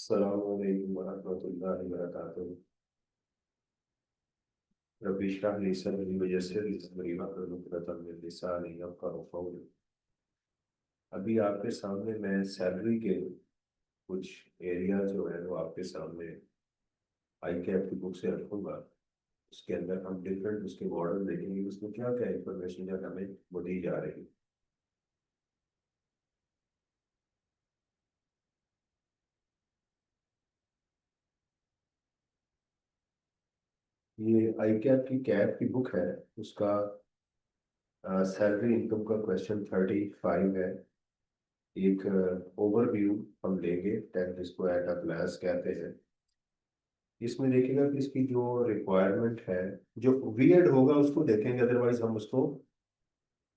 अस्सलामुअलैकुम वरहमतुल्लाहि वबरकातुहू। रब्बि इश्रह ली सदरी वयस्सिर ली अमरी वहलुल उक़दतम मिन लिसानी यफ़क़हू क़ौली। अभी आपके सामने मैं सैलरी के कुछ एरिया जो है वो आपके सामने आई कैप की बुक से रखूंगा। उसके अंदर हम डिफरेंट उसके मॉडल देखेंगे, उसमें क्या क्या इंफॉर्मेशन जो हमें वो दी जा रही है। ये आई कैप की बुक है। उसका सैलरी इनकम का क्वेश्चन 35 है। एक ओवरव्यू हम लेंगे, टैक्स जिसको एट अ ग्लांस कहते हैं। इसमें देखिएगा कि इसकी जो रिक्वायरमेंट है, जो वीएड होगा उसको देखेंगे, अदरवाइज हम उसको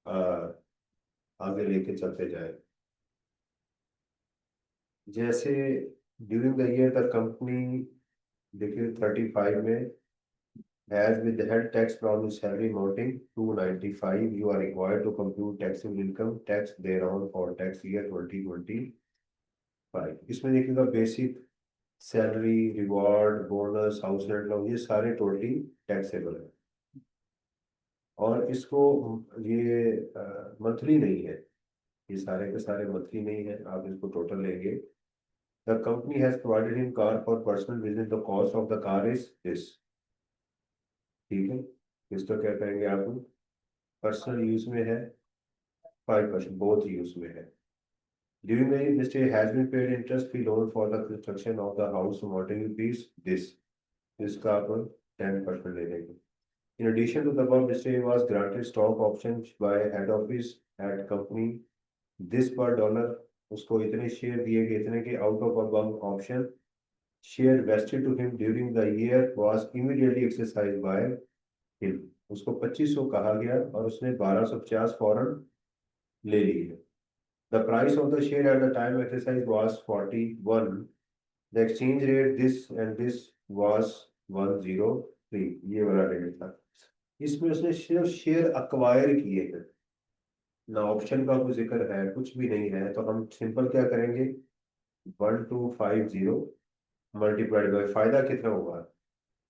अ, आगे लेके चलते जाए। जैसे during the year the company, देखिए 35 में, has with the head tax from salary amounting to 95, you are required to compute taxable income tax thereon for tax year 2025। इसमें देखिएगा basic salary, reward, bonus, house rent loan, ये सारे totally taxable है। और इसको ये मंथली नहीं है, ये सारे के सारे मंथली नहीं है, आप इसको टोटल लेंगे। The company has provided in car for personal visit, the cost of the car is this. ठीक है, इसको क्या करेंगे आप? पर्सनल यूज में है 5%, बोथ यूज में है। During the year mister has been paid interest free loan for the construction of the house amounting rupees this. इसका आप 10% ले लेंगे। In addition to the above, Mr. A was granted stock options by head office at company this per dollar। उसको इतने share दिए गए, इतने के out of above option share vested to him during the year was immediately exercised by him। उसको 2500 कहा गया और उसने 1250 फौरन ले लिए। The price of the share at the time exercise was 41। The exchange rate this and this was 103। ये वाला रेट था। इसमें उसने सिर्फ शेयर अक्वायर किए हैं, ना ऑप्शन का कोई जिक्र है, कुछ भी नहीं है। तो हम सिंपल क्या करेंगे, 1250 मल्टीप्लाइड बाई फायदा कितना हुआ,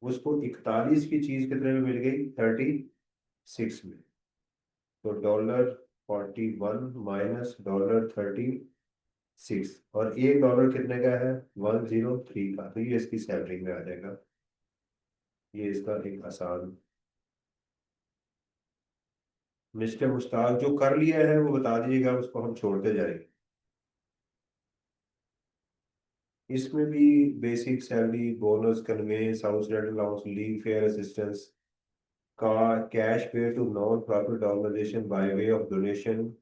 उसको 41 की चीज कितने में मिल गई, 36 में। तो $41 माइनस $36, और $1 कितने का है, 103 का। तो ये इसकी सैलरी में आ जाएगा। ये इसका एक आसान। मिस्टर मुश्ताक जो कर लिया है वो बता दीजिएगा, उसको हम छोड़ते जाएंगे। इसमें भी basic salary, bonus, conveyance, house rent allowance, leave fare assistance का, cash pay to non profit organization by way of donation,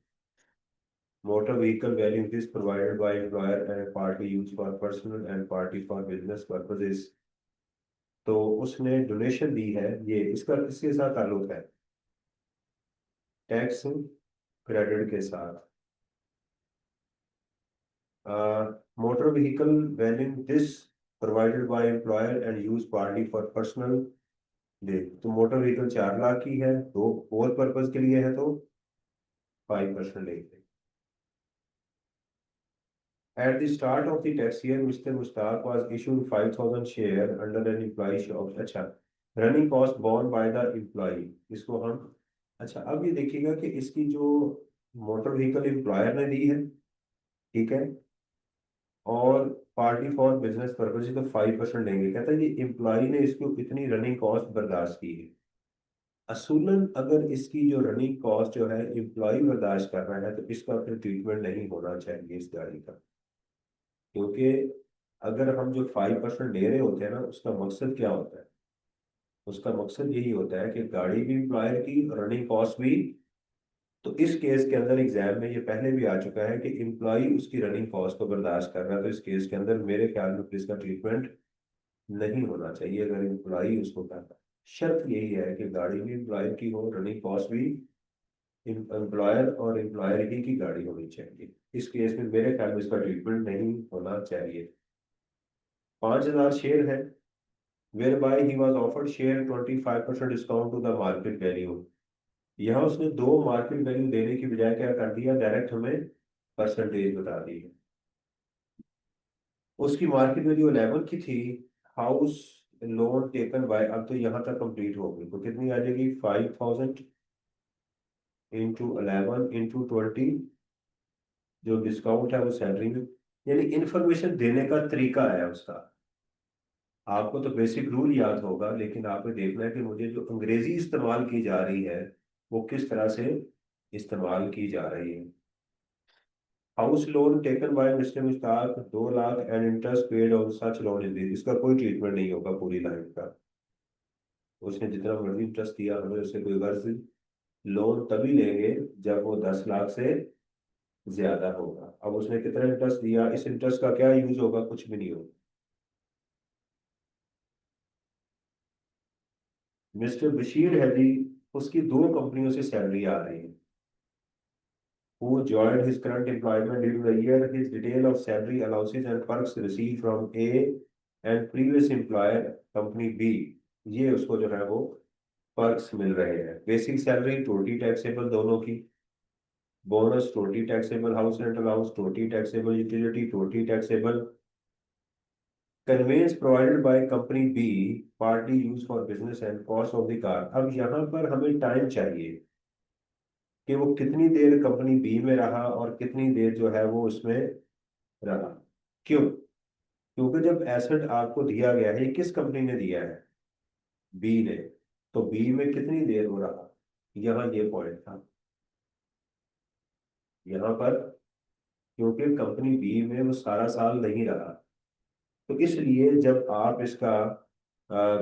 motor vehicle value is provided by employer and party use for personal and party for business purposes. तो उसने donation दी है, ये इसका किसके साथ ताल्लुक है, टैक्स क्रेडिट के साथ। Motor vehicle value this provided by employer and use party for personal. देख, तो मोटर व्हीकल 4 लाख की है, दो फोर पर्पज के लिए है, तो 5% लेंगे। At the start of the tax year, Mr. Mustaq was issued 5,000 share under an employee shop। अच्छा, running cost borne by the employee, इसको हम। अच्छा, अब ये देखिएगा कि इसकी जो मोटर व्हीकल एम्प्लॉयर ने दी है, ठीक है, और पार्टी फॉर बिजनेस पर्पज तो 5% लेंगे। कहता है कि एम्प्लॉय ने इसको इतनी रनिंग कॉस्ट बर्दाश्त की है। असूलन अगर इसकी जो रनिंग कॉस्ट जो है एम्प्लॉय बर्दाश्त कर रहा है, तो इसका फिर ट्रीटमेंट नहीं होना चाहिए इस गाड़ी का। क्योंकि अगर हम जो 5% ले रहे होते हैं ना, उसका मकसद क्या होता है, उसका मकसद यही होता है कि गाड़ी भी एम्प्लॉयर की, रनिंग कॉस्ट भी। तो इस केस के अंदर एग्जाम में ये पहले भी आ चुका है कि एम्प्लॉय उसकी रनिंग कॉस्ट को बर्दाश्त कर रहा है, तो इस केस के अंदर मेरे ख्याल में फिर इसका ट्रीटमेंट नहीं होना चाहिए अगर एम्प्लॉय उसको कर रहा है। शर्त यही है कि गाड़ी भी एम्प्लॉयर की हो, रनिंग कॉस्ट भी एम्प्लॉयर और एम्प्लॉयर ही की गाड़ी होनी चाहिए। इस केस में मेरे ख्याल में इसका ट्रीटमेंट नहीं होना चाहिए। 5,000 शेयर है, whereby he was offered share 25% discount to the market value। यहाँ उसने दो मार्केट वैल्यू देने की बजाय क्या कर दिया, डायरेक्ट हमें परसेंटेज बता दी है। उसकी मार्केट वैल्यू 11 की थी। हाउस लोन टेकन बाय, अब तो यहाँ तक कंप्लीट हो गई, तो कितनी आ जाएगी? 5,000 इंटू 11 इंटू 20, जो डिस्काउंट है वो सैलरी में, यानी इंफॉर्मेशन देने का तरीका है उसका। आपको तो बेसिक रूल याद होगा, लेकिन आपने देखना है कि मुझे जो अंग्रेजी इस्तेमाल की जा रही है वो किस तरह से इस्तेमाल की जा रही है। House loan taken by mister Mushtaq 2 lakh and interest paid on such loan is this, इसका कोई ट्रीटमेंट नहीं होगा पूरी लाइफ का। उसने जितना मर्जी इंटरेस्ट दिया, हमें उससे कोई गर्ज नहीं। लोन तभी लेंगे जब वो 10 लाख से ज्यादा होगा। अब उसने कितना इंटरेस्ट दिया, इस इंटरेस्ट का क्या यूज होगा? कुछ भी नहीं होगा। मिस्टर बशीर है जी, उसकी 2 कंपनियों से सैलरी आ रही है। Who joined his current employment during the year, his detail of salary allowances and perks received from A and previous employer company B, ये उसको जो है वो पर्क्स मिल रहे हैं। बेसिक सैलरी टोटली टैक्सेबल दोनों की, bonus totally taxable, house rent allowance totally taxable, utility totally taxable, conveyance provided by company be party use for business and cost of the car. अब यहाँ पर हमें टाइम चाहिए कि वो कितनी देर कंपनी बी में रहा और कितनी देर जो है वो उसमें रहा। क्यों? क्योंकि जब एसेट आपको दिया गया है, ये किस कंपनी ने दिया है? बी ने। तो बी में कितनी देर हो रहा, यहाँ ये पॉइंट था। यहाँ पर क्योंकि कंपनी बी में वो सारा साल नहीं रहा, तो इसलिए जब आप इसका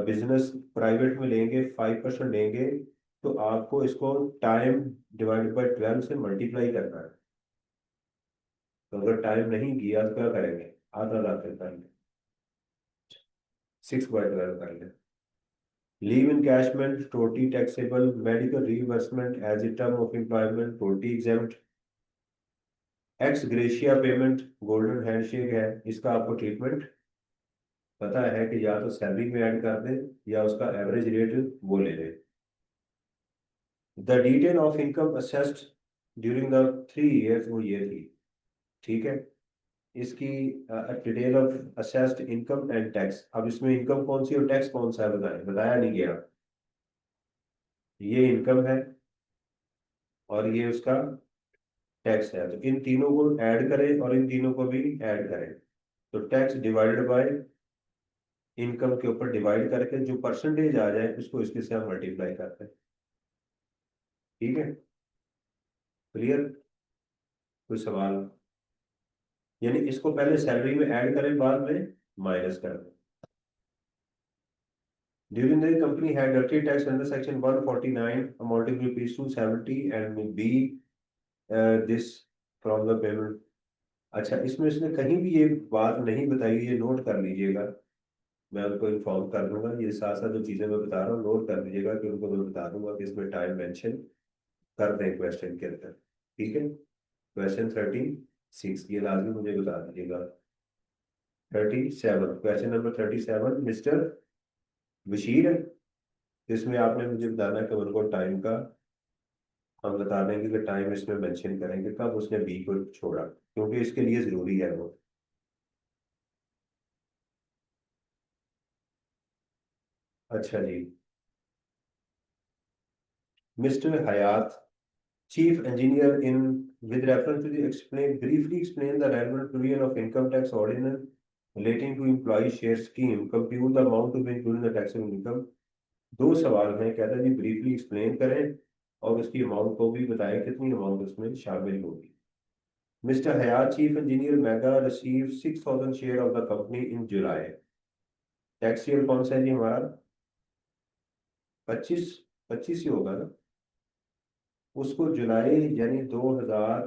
बिजनेस प्राइवेट में लेंगे, 5% लेंगे, तो आपको इसको टाइम डिवाइड बाय 12 से मल्टीप्लाई करना है। तो अगर टाइम नहीं किया तो क्या करेंगे? आधा आधा कर लें, 6/12 कर लें। Leave encashment totally taxable, medical reimbursement as a term of employment totally exempt, ex gratia payment golden handshake है, इसका आपको ट्रीटमेंट पता है कि या तो सैलरी में ऐड कर दें या उसका एवरेज रेट वो ले लें। The detail of income assessed during the 3 years, वो ये थी। ठीक है, इसकी detail of assessed income and tax. अब इसमें इनकम कौन सी और टैक्स कौन सा है बताएं, बताया नहीं गया। ये इनकम है और ये उसका टैक्स है, तो इन तीनों को ऐड करें और इन तीनों को भी ऐड करें। तो टैक्स डिवाइडेड बाय इनकम के ऊपर डिवाइड करके जो परसेंटेज आ जाए उसको इसके साथ मल्टीप्लाई करते हैं। ठीक है, क्लियर? कोई सवाल? यानी इसको पहले सैलरी में ऐड करें, बाद में माइनस कर दें। During the company had dirty tax under section 149 amounting to rupees 270 and be this from the payment. अच्छा, इसमें इसने कहीं भी ये बात नहीं बताई, ये नोट कर लीजिएगा। मैं उनको इन्फॉर्म कर दूंगा, ये साथ साथ जो चीज़ें मैं बता रहा हूँ नोट कर लीजिएगा, कि उनको मैं बता दूंगा कि इसमें टाइम मेंशन कर दें क्वेश्चन के अंदर। ठीक है, क्वेश्चन 36 ये लाजमी मुझे बता दीजिएगा। 37, क्वेश्चन नंबर 37 मिस्टर बशीर है, इसमें आपने मुझे बताना है कि उनको टाइम का, हम बता देंगे कि टाइम इसमें मेंशन करेंगे कब उसने बी को छोड़ा, क्योंकि इसके लिए ज़रूरी है वो। अच्छा जी, mister Hayat, Chief Engineer, in with reference to the explain briefly explain the relevant provision of income tax ordinance relating to employee share scheme, compute the amount to be included in the taxable income। 2 सवाल हैं, कहता है जी briefly explain करें और उसकी amount को भी बताएं कितनी अमाउंट उसमें शामिल होगी। Mister Hayat, chief engineer mega receive 6,000 share of the company in July. Tax year कौन सा है जी हमारा? 25, 25 ही होगा ना। उसको जुलाई यानी 2000,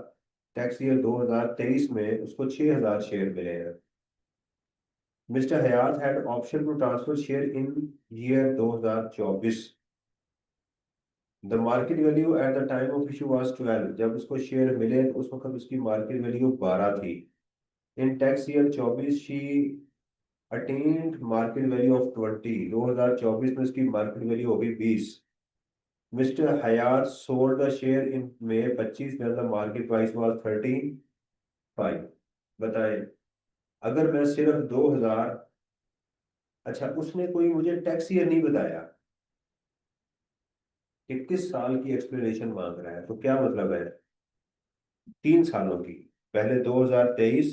टैक्स ईयर 2023 में उसको 6,000 शेयर मिले हैं। Mister Hayat had option to transfer share in year 2024। The market value at the time of issue was 12, जब उसको शेयर मिले तो उस वक्त उसकी मार्केट वैल्यू 12 थी। In tax year 24 she attend market value of 20, 2024 में उसकी मार्केट वैल्यू होगी 20। Mister Hayat sold the share in May 25 में द मार्केट प्राइस वाज 13.5। बताएं अगर मैं सिर्फ 2000, अच्छा उसने कोई मुझे टैक्स ईयर नहीं बताया कि किस साल की एक्सप्लेनेशन मांग रहा है, तो क्या मतलब है? 3 सालों की, पहले 2023,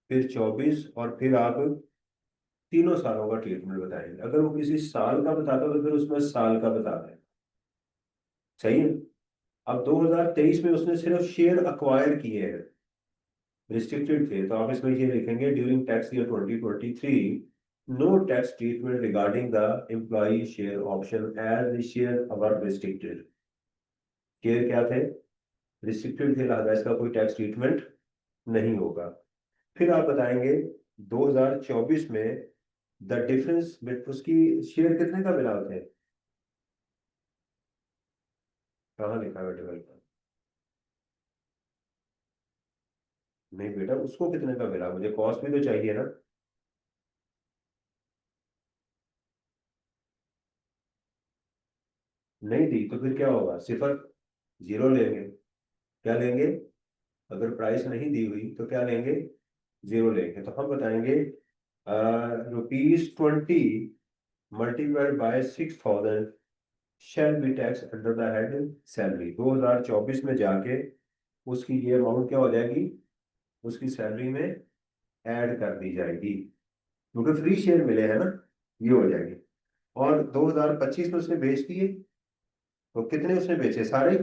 फिर 24, और फिर आप तीनों सालों का ट्रीटमेंट बताएंगे। अगर वो किसी साल का बताता तो फिर उसमें साल का बता दें। सही है। अब 2023 में उसने सिर्फ शेयर अक्वायर किए हैं, रिस्ट्रिक्टेड थे, तो आप इसमें ये लिखेंगे during tax year 2023 no tax treatment regarding the employee share option as the share are restricted. Share क्या थे? रिस्ट्रिक्टेड थे, लिहाजा इसका कोई टैक्स ट्रीटमेंट नहीं होगा। फिर आप बताएंगे 2024 में द डिफरेंस उसकी शेयर कितने का मिला थे? कहाँ लिखा है डेवलपर? नहीं बेटा, उसको कितने का मिला, मुझे कॉस्ट भी तो चाहिए ना। नहीं दी तो फिर क्या होगा? सिफर, जीरो लेंगे। क्या लेंगे? अगर प्राइस नहीं दी हुई तो क्या लेंगे? जीरो लेंगे। तो हम बताएंगे ₹20 multiplied by 6000 shall be tax under the head salary. 2024 में जाके उसकी ये अमाउंट क्या हो जाएगी? उसकी सैलरी में ऐड कर दी जाएगी, क्योंकि फ्री शेयर मिले हैं ना, ये हो जाएगी। और 2025 में उसने बेच दिए, तो कितने उसने बेचे? सारे,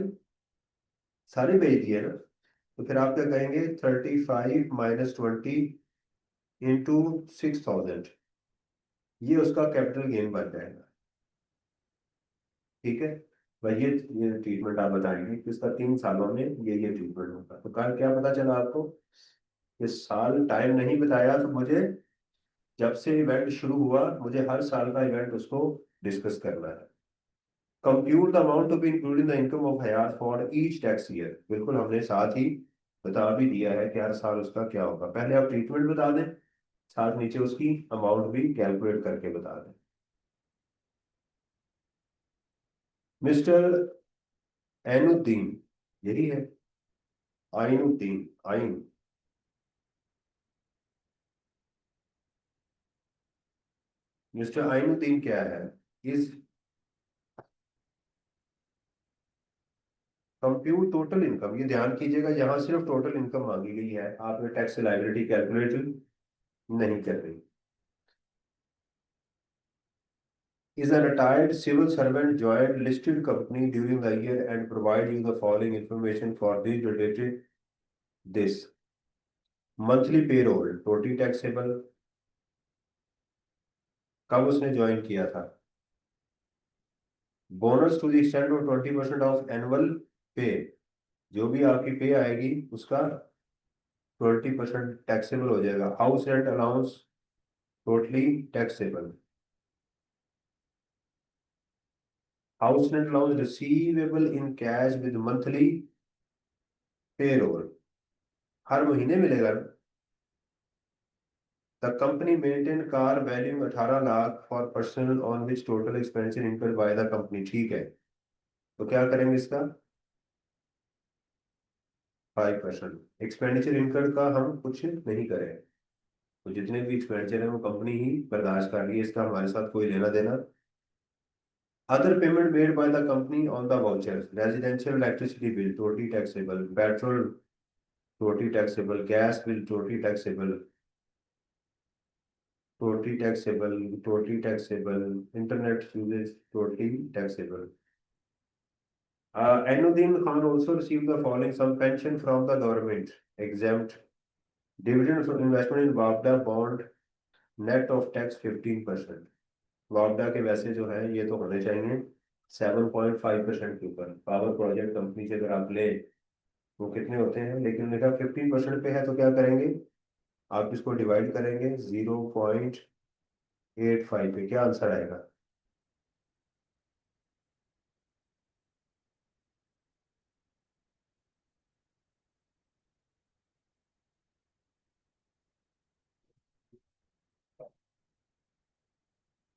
सारे बेच दिए ना। तो फिर आप क्या कहेंगे? 35 - 20 × 6000, ये उसका कैपिटल गेन बन जाएगा। ठीक है भाई, ये ट्रीटमेंट आप बताएंगे कि इसका 3 सालों में ये ट्रीटमेंट होगा। तो कल क्या पता चला आपको? ये साल टाइम नहीं बताया, तो मुझे जब से इवेंट शुरू हुआ मुझे हर साल का इवेंट उसको डिस्कस करना है। Compute the amount to be include in the income of Hayat for each tax year, बिल्कुल हमने साथ ही बता भी दिया है कि हर साल उसका क्या होगा। पहले आप ट्रीटमेंट बता दें, साथ नीचे उसकी अमाउंट भी कैलकुलेट करके बता दें। मिस्टर ऐनुद्दीन, यही है, आइनुद्दीन, आइन, मिस्टर आइनुद्दीन क्या है? इज कंप्यूट टोटल इनकम, ये ध्यान कीजिएगा, यहाँ सिर्फ टोटल इनकम मांगी गई है, आपने टैक्स लायबिलिटी कैलकुलेट नहीं कर रही। Is a retired civil servant joined listed company during the year and provide you the following information for this related this monthly payroll totally taxable। कब उसने ज्वाइन किया था? Bonus to the extend of 20% of annual pay, जो भी आपकी पे आएगी उसका 20% टैक्सेबल हो जाएगा। House rent allowance totally taxable. House rent allowance receivable in cash with monthly payroll, हर महीने मिलेगा। The company maintain car valuing 18 lakh for personal on which total expenditure incurred by the company। ठीक है, तो क्या करेंगे इसका? 5% एक्सपेंडिचर इनकर्ड का हम कुछ नहीं करें, तो जितने भी एक्सपेंडिचर है वो कंपनी ही बर्दाश्त कर रही है, इसका हमारे साथ कोई लेना देना। Other payment made by the company on the vouchers, residential electricity bill totally taxable, petrol totally taxable, gas bill totally taxable, totally taxable, totally taxable, internet usage totally taxable. Ainuddin Khan also received the following: some pension from the government, exempt, dividend from investment in Wavda bond, net of tax 15%। वापडा के वैसे जो है ये तो होने चाहिए 7.5% के ऊपर। पावर प्रोजेक्ट कंपनी से अगर आप ले वो कितने होते हैं, लेकिन लिखा 15% पे है, तो क्या करेंगे? आप इसको डिवाइड करेंगे 0.85 पे, क्या आंसर आएगा?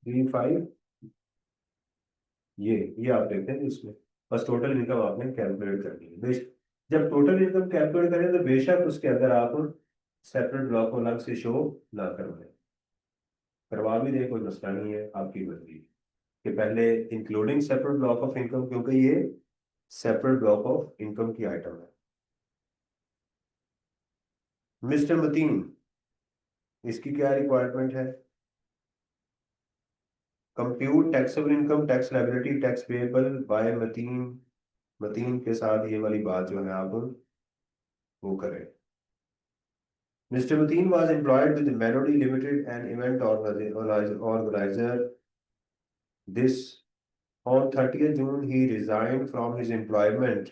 35। ये आप देखते हैं इसमें, बस टोटल इनकम आपने कैलकुलेट करनी है। जब टोटल इनकम कैलकुलेट करें तो बेशक उसके अंदर आप सेपरेट ब्लॉक को अलग से शो ना करवाए। करवा भी दे, कोई मसला नहीं है, आपकी मर्जी कि पहले including separate block of income, क्योंकि ये सेपरेट ब्लॉक ऑफ इनकम की आइटम है। मिस्टर मतीन, इसकी क्या रिक्वायरमेंट है? Compute taxable income, tax liability, tax payable by Mateen. Mateen के साथ ये वाली बात जो है आप वो करें। Mr. Mateen was employed with Melody Limited, an event organizer. This on 30th June, he resigned from his employment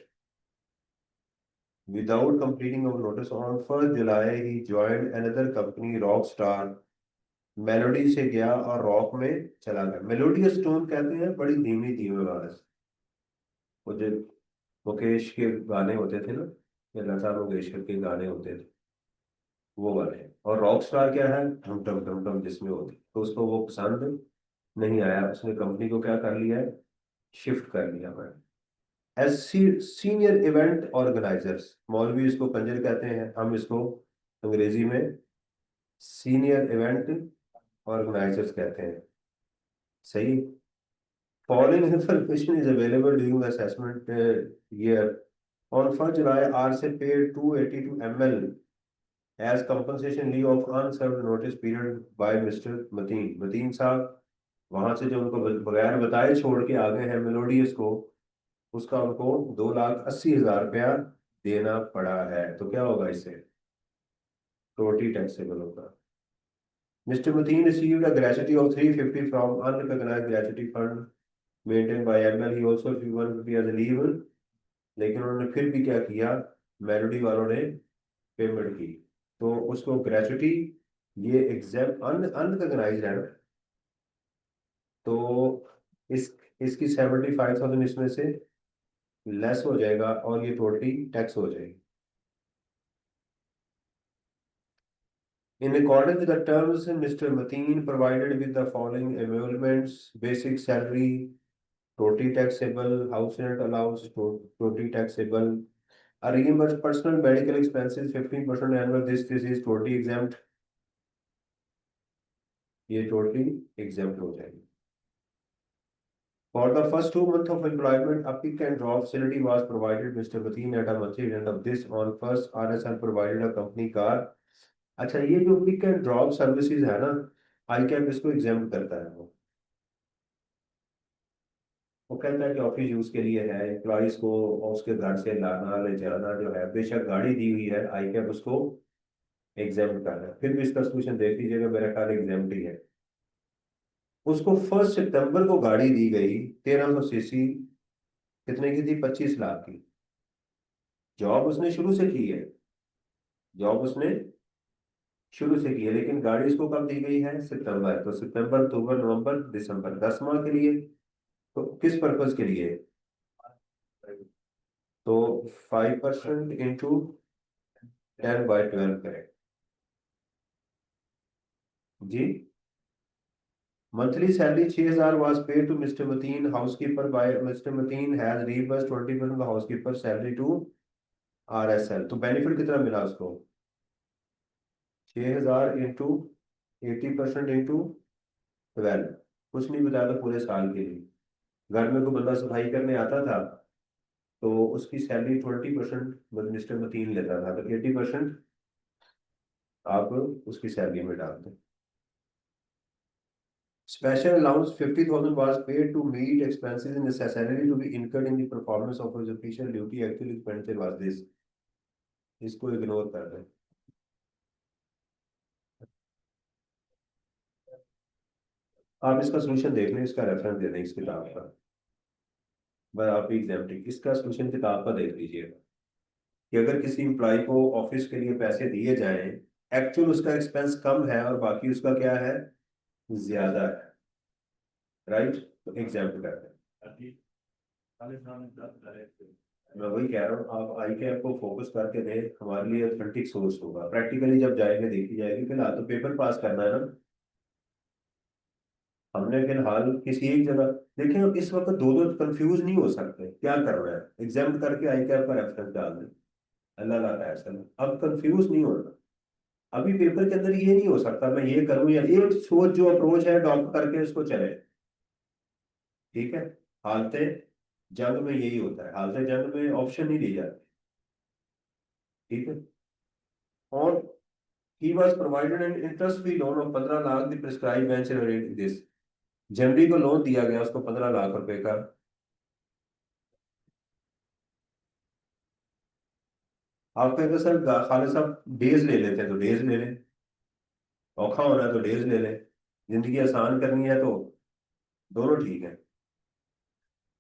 without completing a notice. On 1st July, he joined another company, Rockstar. Melody से गया और rock में चला गया। Melodious tone कहते हैं बड़ी धीमी धीमी आवाज। वो जो मुकेश के गाने होते थे ना, या लता मंगेशकर के गाने होते थे, वो वाले। और रॉक स्टार क्या है, ढम ढम ढम ढम जिसमें होती, तो उसको वो पसंद नहीं आया, उसने कंपनी को क्या कर लिया है, शिफ्ट कर लिया। मैं एज सीनियर इवेंट ऑर्गेनाइजर्स, मौलवी इसको कंजर कहते हैं, हम इसको अंग्रेजी में सीनियर इवेंट ऑर्गेनाइजर्स कहते हैं। सही। Following information is available during the assessment year. On 1 July आर से paid 282 ml as compensation leave of unserved notice period by mister Mateen. Mateen साहब वहां से जो उनको बगैर बताए छोड़ के आ गए हैं मेलोडियस को, उसका उनको 2,80,000 रुपया देना पड़ा है। तो क्या होगा इससे? टोटली टैक्सेबल होगा। Mister Mateen received a gratuity of 350 from unrecognised gratuity fund maintain by ML. He also 150 as leave. लेकिन उन्होंने फिर भी क्या किया, मेलोडी वालों ने पेमेंट की, तो उसको ग्रेचुटी, ये एग्जाम अनरिकॉग्नाइज्ड है ना, तो इस इसकी 75,000 इसमें से लेस हो जाएगा और ये टोटली टैक्स हो जाएगी। In accordance with the terms, Mr. Mateen provided with the following emoluments: basic salary, totally taxable; house rent allowance, totally taxable; a reimbursed personal medical expenses 15% annual. This is totally exempt. ये totally exempt हो जाएगी। For the first 2 months of employment, a pick and drop facility was provided Mr. Mateen at a monthly rent of this. On first, RSL provided a company car. अच्छा, ये जो pick and drop services है ना, आई cap इसको exam करता है। वो कहता है कि ऑफिस यूज के लिए है, एम्प्लॉइज को उसके घर से लाना ले जाना जो है, बेशक गाड़ी दी हुई है, आई कैप उसको एग्जाम कर रहा है। फिर भी इसका सोल्यूशन देख लीजिएगा, मेरा ख्याल एग्जाम ही है। उसको 1 सितंबर को गाड़ी दी गई, 1300 सीसी, कितने की थी, 25 लाख की। जॉब उसने शुरू से की है, जॉब उसने शुरू से की है, लेकिन गाड़ी इसको कब दी गई है, सितंबर। तो सितंबर, अक्टूबर, नवंबर, दिसंबर, 10 माह के लिए। तो किस पर्पज के लिए? तो 5% इंटू 10/12 करें जी। Monthly salary 6,000 was paid to Mr. Mateen housekeeper by Mr. Mateen has reimbursed 20% of the housekeeper salary to RSL। तो बेनिफिट कितना मिला उसको? 6,000 इंटू 80% इंटू 12, कुछ नहीं बताया था पूरे साल के लिए। घर में कोई बंदा सफाई करने आता था तो उसकी सैलरी 20% मिस्टर मतीन लेता था, तो 80% आप उसकी सैलरी में डाल दें। Special allowance 50,000 was paid to meet expenses necessary to be incurred in the performance of his official duty. Actual expenditure was this। इसको इग्नोर कर दें। आप इसका सोल्यूशन देख लें, इसका रेफरेंस दे दें इस किताब का। बस आप एग्जाम्पल इसका सोल्यूशन किताब का देख लीजिएगा कि अगर किसी एम्प्लॉय को ऑफिस के लिए पैसे दिए जाएं, एक्चुअल उसका एक्सपेंस कम है और बाकी उसका क्या है, ज्यादा है, राइट? तो एग्जाम्पल करते हैं। मैं वही कह रहा हूँ, आप आई कैप को फोकस करके दें, हमारे लिए ऑथेंटिक सोर्स होगा। प्रैक्टिकली जब जाएंगे देखी जाएगी, फिलहाल तो पेपर पास करना है ना हमने। फिलहाल किसी एक जगह देखें, अब इस वक्त दो दो कंफ्यूज नहीं हो सकते, क्या करना है, एग्जाम करके आई कैप का रेफरेंस डाल दें, अल्लाह ला ऐसा। अब कंफ्यूज नहीं होना, अभी पेपर के अंदर ये नहीं हो सकता मैं ये करूं या एक सोच जो अप्रोच है अडॉप्ट करके उसको चले। ठीक है। हालते जंग में यही होता है, हालते जंग में ऑप्शन नहीं दी जाती। ठीक है। और he was provided an interest free loan of 15 lakh, the prescribe bench this. जनवरी को लोन दिया गया उसको 15 लाख रुपए का। आप कहेंगे सर खालिद साहब डेज ले लेते हैं तो डेज ले लें, औखा होना है तो डेज ले लें, जिंदगी आसान करनी है तो दोनों ठीक है।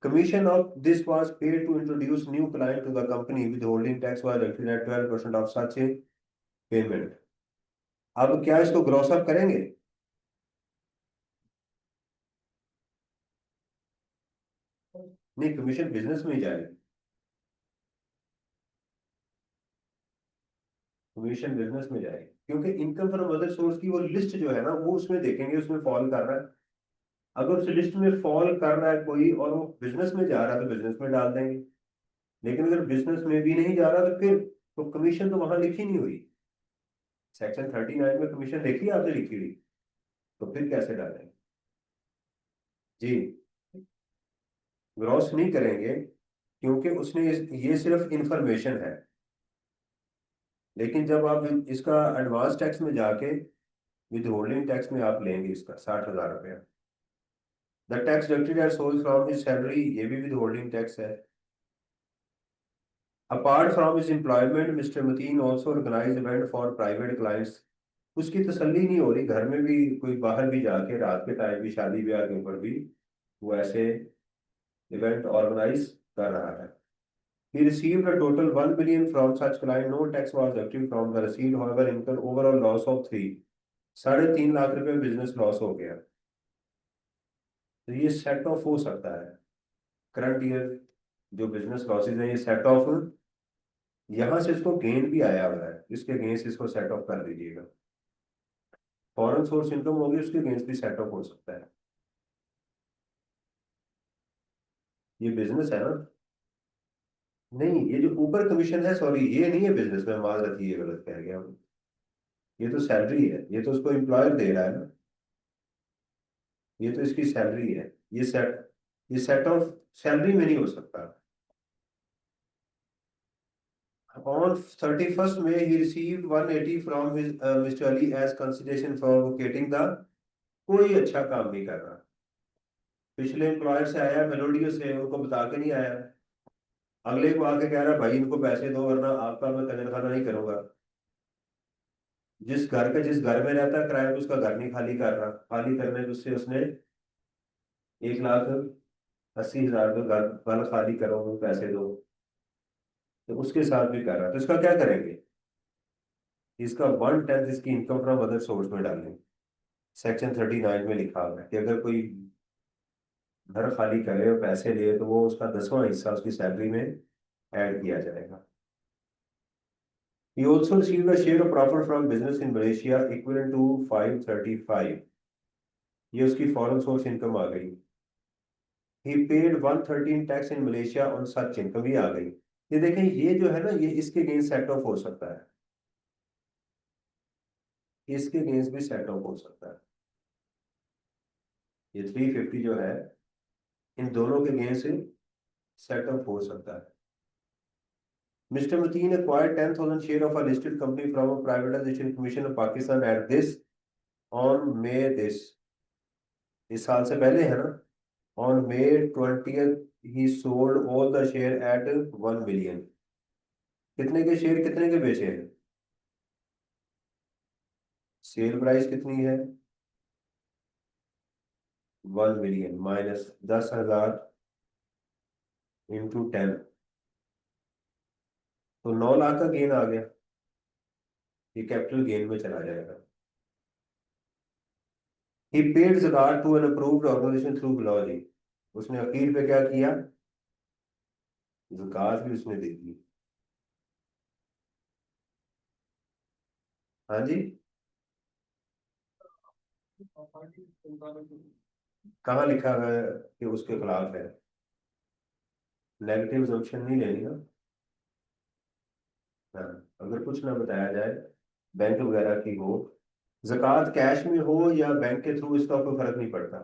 Commission of this was paid to introduce new client to the company. Withholding tax was deducted at 12% of such a payment. अब क्या इसको ग्रॉस अप करेंगे? नहीं, कमीशन बिजनेस में ही जाएगी। कमीशन बिजनेस में जाएगी क्योंकि इनकम फ्रॉम अदर सोर्स की वो लिस्ट जो है ना वो उसमें देखेंगे उसमें फॉल कर रहा है। अगर उस लिस्ट में फॉल कर रहा है कोई और वो बिजनेस में जा रहा है तो बिजनेस में डाल देंगे। लेकिन अगर बिजनेस में भी नहीं जा रहा तो फिर तो कमीशन तो वहां लिखी नहीं हुई। सेक्शन 39 में कमीशन लिखी है आपने, लिखी हुई, तो फिर कैसे डालेंगे? जी, ग्रॉस नहीं करेंगे क्योंकि उसने ये सिर्फ इंफॉर्मेशन है। लेकिन जब आप इसका एडवांस टैक्स में जाके विद होल्डिंग टैक्स में आप लेंगे इसका 60,000 रुपया, the tax deducted at source from his salary, ये भी विद होल्डिंग टैक्स है। Apart from his employment mister Mateen also organise event for private clients. उसकी तसल्ली नहीं हो रही, घर में भी कोई बाहर भी जाके रात के टाइम भी शादी ब्याह के ऊपर भी वो ऐसे इवेंट ऑर्गेनाइज कर रहा है। He received a total 1 million from such client. No tax was deducted from the receipt. However, incurred overall loss of 3, 3.5 lakh रुपए बिजनेस लॉस हो गया। तो ये सेट ऑफ हो सकता है। करंट ईयर जो बिजनेस लॉसेज है ये सेट ऑफ, यहाँ से इसको गेन भी आया हुआ है, इसके गेन से इसको सेट ऑफ कर दीजिएगा। फॉरेन सोर्स इनकम होगी उसके गेंस भी सेट ऑफ हो सकता है। ये बिजनेस है ना। नहीं, ये जो ऊपर कमीशन है, सॉरी ये नहीं है बिजनेस में, माजरत ये गलत कह गया हूँ। ये तो सैलरी है, ये तो उसको एम्प्लॉयर दे रहा है ना, ये तो इसकी सैलरी है। ये सेट ऑफ सैलरी में नहीं हो सकता। ऑन 31st में he receive 180 from his mister Ali as consideration for vacating the. कोई अच्छा काम नहीं कर रहा, पिछले एम्प्लॉयर से आया मेलोडियो से, उनको बता के नहीं आया, अगले को आके कह रहा भाई इनको पैसे दो वरना आपका मैं कजन खाना नहीं करूंगा। जिस घर में रहता है किराए पे उसका घर नहीं खाली कर रहा, खाली करने उससे उसने 1,80,000 का घर खाली करो पैसे दो, तो उसके साथ भी कर रहा है, तो इसका क्या करेंगे? इसका 1/10 इसकी इनकम फ्रॉम अदर सोर्स में डालेंगे। सेक्शन 39 में लिखा हुआ है कि अगर कोई घर खाली करे और पैसे ले तो वो उसका 10वां हिस्सा उसकी सैलरी में ऐड किया जाएगा। He also received a share of profit from business in Malaysia equivalent to 535। ये उसकी फॉरेन सोर्स इनकम आ गई। He paid 113 tax in Malaysia on such income, ये आ गई। ये देखें ये जो है ना ये इसके अगेंस्ट सेट ऑफ हो सकता है, इसके अगेंस्ट भी सेट ऑफ हो सकता है। ये 350 जो है इन दोनों के अगेंस्ट सेट ऑफ हो सकता है। Mr. Mateen acquired 10,000 share of a listed company from a privatization commission of Pakistan at this on May this, इस साल से पहले है ना, on May 20th he sold all the share at 1 million। कितने के शेयर कितने के बेचे हैं? सेल प्राइस कितनी है? 1 मिलियन माइनस 10,000 इंटू 10, तो 9 लाख का गेन आ गया। ये कैपिटल गेन में चला जाएगा। He paid zakat to an approved organisation through बिलॉजी। उसने अकील पे क्या किया? ज़कात भी उसने दे दी। हाँ जी। कहाँ लिखा हुआ है कि उसके खिलाफ है? नेगेटिव ऑप्शन नहीं लेनी ना। हाँ, अगर कुछ ना बताया जाए बैंक वगैरह की हो, ज़कात कैश में हो या बैंक के थ्रू, इसका कोई फर्क नहीं पड़ता।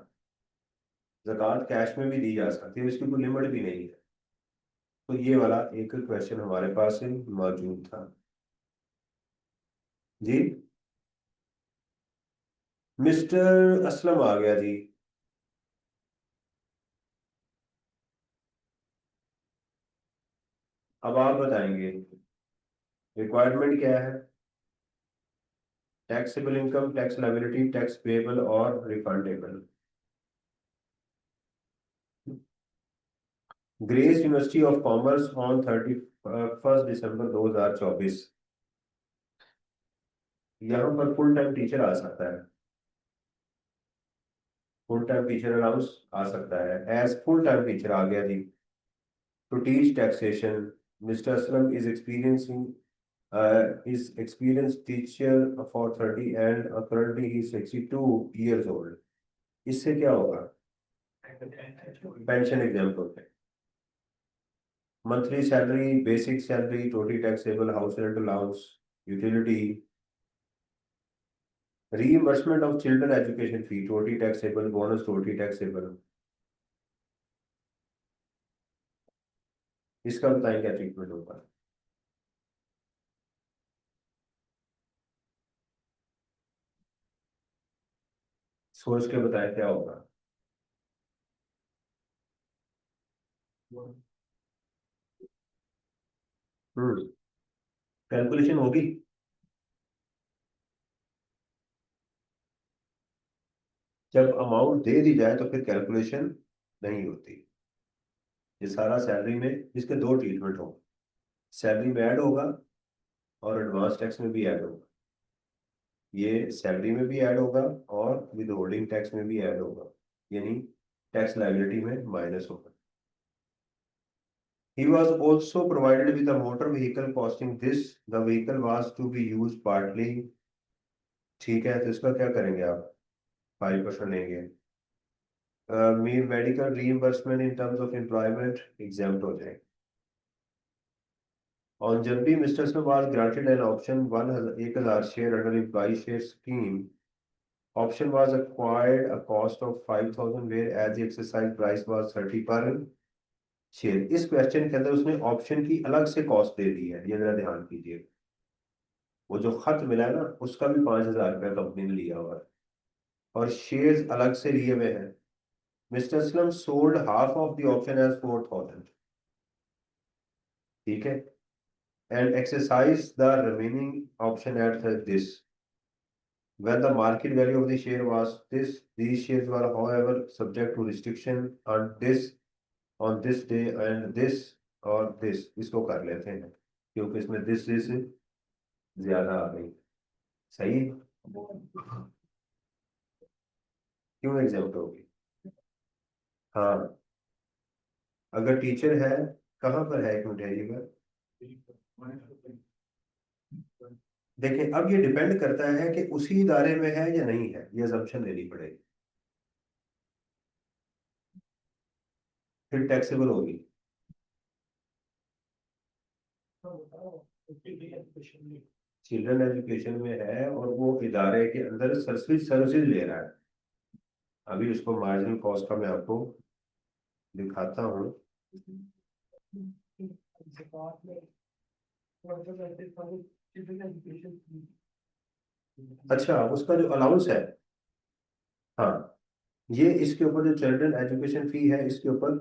ज़कात कैश में भी दी जा सकती है, इसकी कोई लिमिट भी नहीं है। तो ये वाला एक क्वेश्चन हमारे पास मौजूद था जी। मिस्टर असलम आ गया जी। अब आप बताएंगे रिक्वायरमेंट क्या है। Taxable income, tax liability, tax payable और refundable. Grace university of commerce on 31 December 2024। यहाँ पर फुल टाइम टीचर आ सकता है, फुल टाइम टीचर अलाउंस आ सकता है, एज फुल टाइम टीचर आ गया जी। To teach taxation, mister Aslam is experiencing is experienced teacher for 30 and currently he is 62 years old। इससे क्या होगा, पेंशन एग्जाम्पल पे, monthly salary, basic salary, totally taxable, house rent allowance, utility, reimbursement of children education fee, totally taxable, bonus totally taxable. इसका बताएं क्या treatment होगा। सोच के बताएं क्या होगा। हम्म, कैलकुलेशन होगी। जब अमाउंट दे दी जाए तो फिर कैलकुलेशन नहीं होती। ये सारा सैलरी में, इसके दो ट्रीटमेंट होंगे, सैलरी में ऐड होगा और एडवांस टैक्स में भी ऐड होगा। ये सैलरी में भी ऐड होगा और विद होल्डिंग टैक्स में भी ऐड होगा, यानी टैक्स लायबिलिटी में माइनस होगा। He was also provided with a motor vehicle costing this, the vehicle was to be used partly। ठीक है, तो इसका क्या करेंगे आप, 5% लेंगे। Medical reimbursement in terms of employment exempt हो जाए। On January, Mr. Smith was granted an option 1000 share under employee share scheme। Option was acquired a cost of 5000 whereas the exercise price was 30 पर share. इस question के अंदर उसने option की अलग से कॉस्ट दे दी है, ये जरा ध्यान कीजिए। वो जो खत मिला है ना, उसका भी 5000 रुपया कंपनी ने लिया हुआ है और शेयर्स अलग से लिए हुए हैं। Mister Aslam sold half of the option as 4000। ठीक है, and exercise the remaining option at this when the market value of the share was this, these shares were however subject to restriction on this day and this और this, इसको कर लेते हैं क्योंकि इसमें this ज्यादा आ गई। सही है? क्यों एग्जाम्पल होगी। हाँ, अगर टीचर है, कहाँ पर है, एक मिनट है ये बात। देखिए, अब ये डिपेंड करता है कि उसी इदारे में है या नहीं है, ये assumption लेनी पड़ेगी, फिर टैक्सेबल होगी। चिल्ड्रन एजुकेशन में है और वो इदारे के अंदर सर्विसेज ले रहा है। अभी उसको मार्जिनल कॉस्ट का मैं आपको दिखाता हूँ। अच्छा, उसका जो अलाउंस है, हाँ, ये इसके ऊपर जो चिल्ड्रन एजुकेशन फी है, इसके ऊपर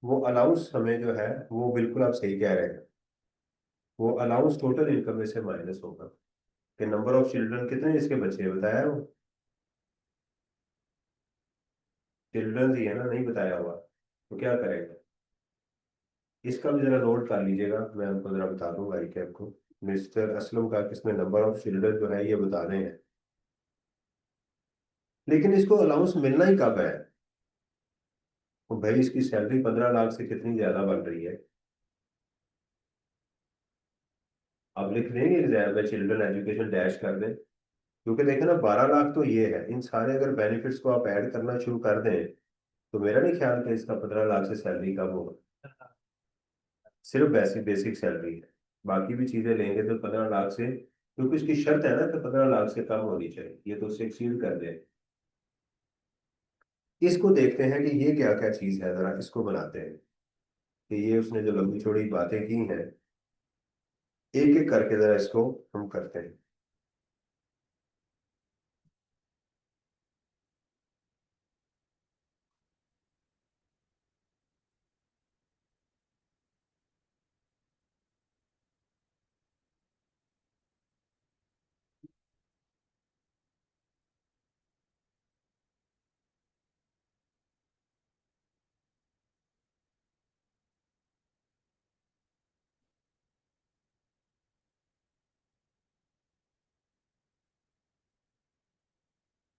वो अलाउंस हमें जो है, वो बिल्कुल आप सही कह रहे हैं, वो अलाउंस टोटल इनकम में से माइनस होगा। कि नंबर ऑफ चिल्ड्रन कितने इसके बच्चे बताया है वो, चिल्ड्रन ही है ना, नहीं बताया हुआ, तो क्या करेगा। इसका भी जरा नोट कर लीजिएगा, मैं आपको जरा बता दूंगा कि आपको मिस्टर असलम का किसमें नंबर ऑफ चिल्ड्रन जो है ये बता रहे हैं। लेकिन इसको अलाउंस मिलना ही कब है, तो भाई इसकी सैलरी 15 लाख से कितनी ज्यादा बन रही है। आप लिख देंगे एग्जाम में चिल्ड्रन एजुकेशन डैश कर दें, क्योंकि देखें ना, 12 लाख तो ये है, इन सारे अगर बेनिफिट्स को आप ऐड करना शुरू कर दें तो मेरा नहीं ख्याल कि इसका 15 लाख से सैलरी कम होगा। सिर्फ बेसिक बेसिक सैलरी है, बाकी भी चीजें लेंगे तो 15 लाख से क्योंकि उसकी शर्त है ना कि 15 लाख से कम होनी चाहिए, ये तो उससे एक्सीड कर दे। इसको देखते हैं कि ये क्या क्या चीज है, जरा इसको बनाते हैं कि ये उसने जो लंबी चौड़ी बातें की हैं, एक एक करके जरा इसको हम करते हैं।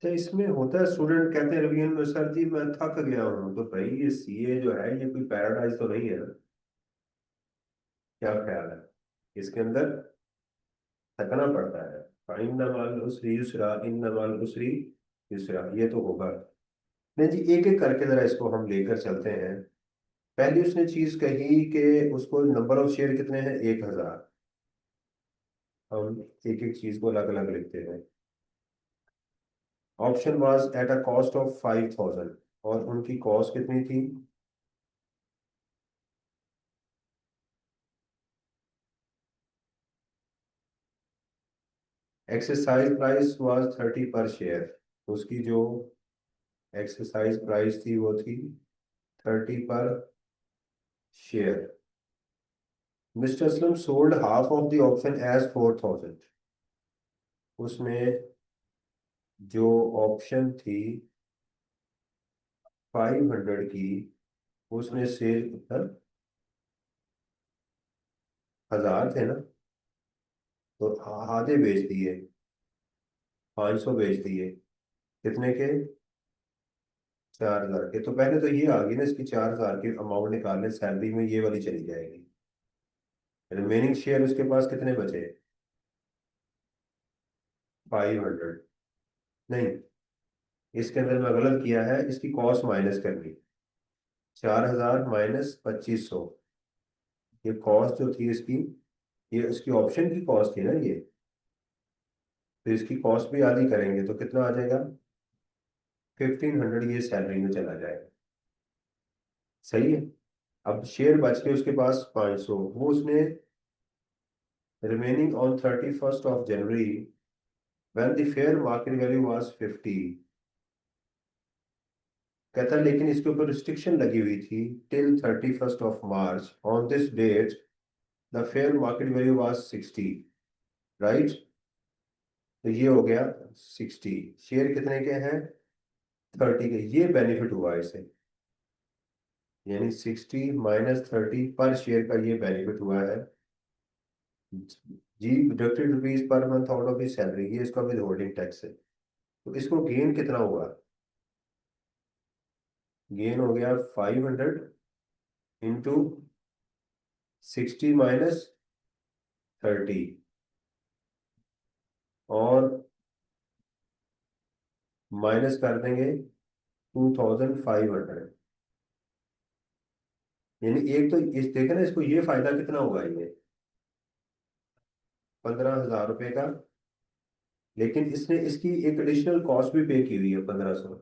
तो इसमें होता है, स्टूडेंट कहते हैं रिवीजन में सर जी मैं थक गया हूँ, तो भाई ये सीए जो है ये कोई पैराडाइज तो नहीं है ना? क्या ख्याल है इसके अंदर? थकना पड़ता है, इन नमाल उसरी युसरा, इन नमाल उसरी युसरा, ये तो होगा। नहीं जी, एक एक करके जरा इसको हम लेकर चलते हैं। पहली उसने चीज कही कि उसको नंबर ऑफ शेयर कितने हैं, 1000। हम एक एक चीज को अलग अलग लिखते हैं। Option was at a cost of 5000, और उनकी कॉस्ट कितनी थी? एक्सरसाइज प्राइस वाज 30 पर शेयर। उसकी जो एक्सरसाइज प्राइस थी वो थी 30 पर शेयर। Mister Aslam sold half of the option as 4000। उसने जो ऑप्शन थी 500 की, उसने सेल कर, 1000 थे ना, तो आधे बेच दिए, 500 बेच दिए। कितने के? 4000 के। तो पहले तो ये आ गई ना, इसकी 4000 की अमाउंट निकालने सैलरी में ये वाली चली जाएगी। रिमेनिंग शेयर उसके पास कितने बचे? 500। नहीं, इसके अंदर मैं गलत किया है, इसकी कॉस्ट माइनस करनी। 4000 माइनस 2500, ये कॉस्ट जो थी इसकी, ये इसकी ऑप्शन की कॉस्ट थी ना ये, तो इसकी कॉस्ट भी आधी करेंगे तो कितना आ जाएगा? 1500 ये सैलरी में चला जाएगा। सही है। अब शेयर बच के उसके पास 500, वो उसने remaining on 31st of January when the fair market value was 50। कहता है लेकिन इसके ऊपर रिस्ट्रिक्शन लगी हुई थी, till 31st of March, on this date the fair market value was 60। Right, तो ये हो गया 60। शेयर कितने के हैं? 30 के। ये बेनिफिट हुआ इसे, यानी 60 - 30 पर शेयर का ये बेनिफिट हुआ है जी। Deducted rupees per month out of salary, ये इसका विद होल्डिंग टैक्स है। तो इसको गेन कितना हुआ? गेन हो गया 500 इंटू 60 - 30, और माइनस कर देंगे 2500। यानी एक तो इस देखे ना, इसको ये फायदा कितना होगा ये, 15,000 रुपये का। लेकिन इसने इसकी एक एडिशनल कॉस्ट भी पे की हुई है, 1500,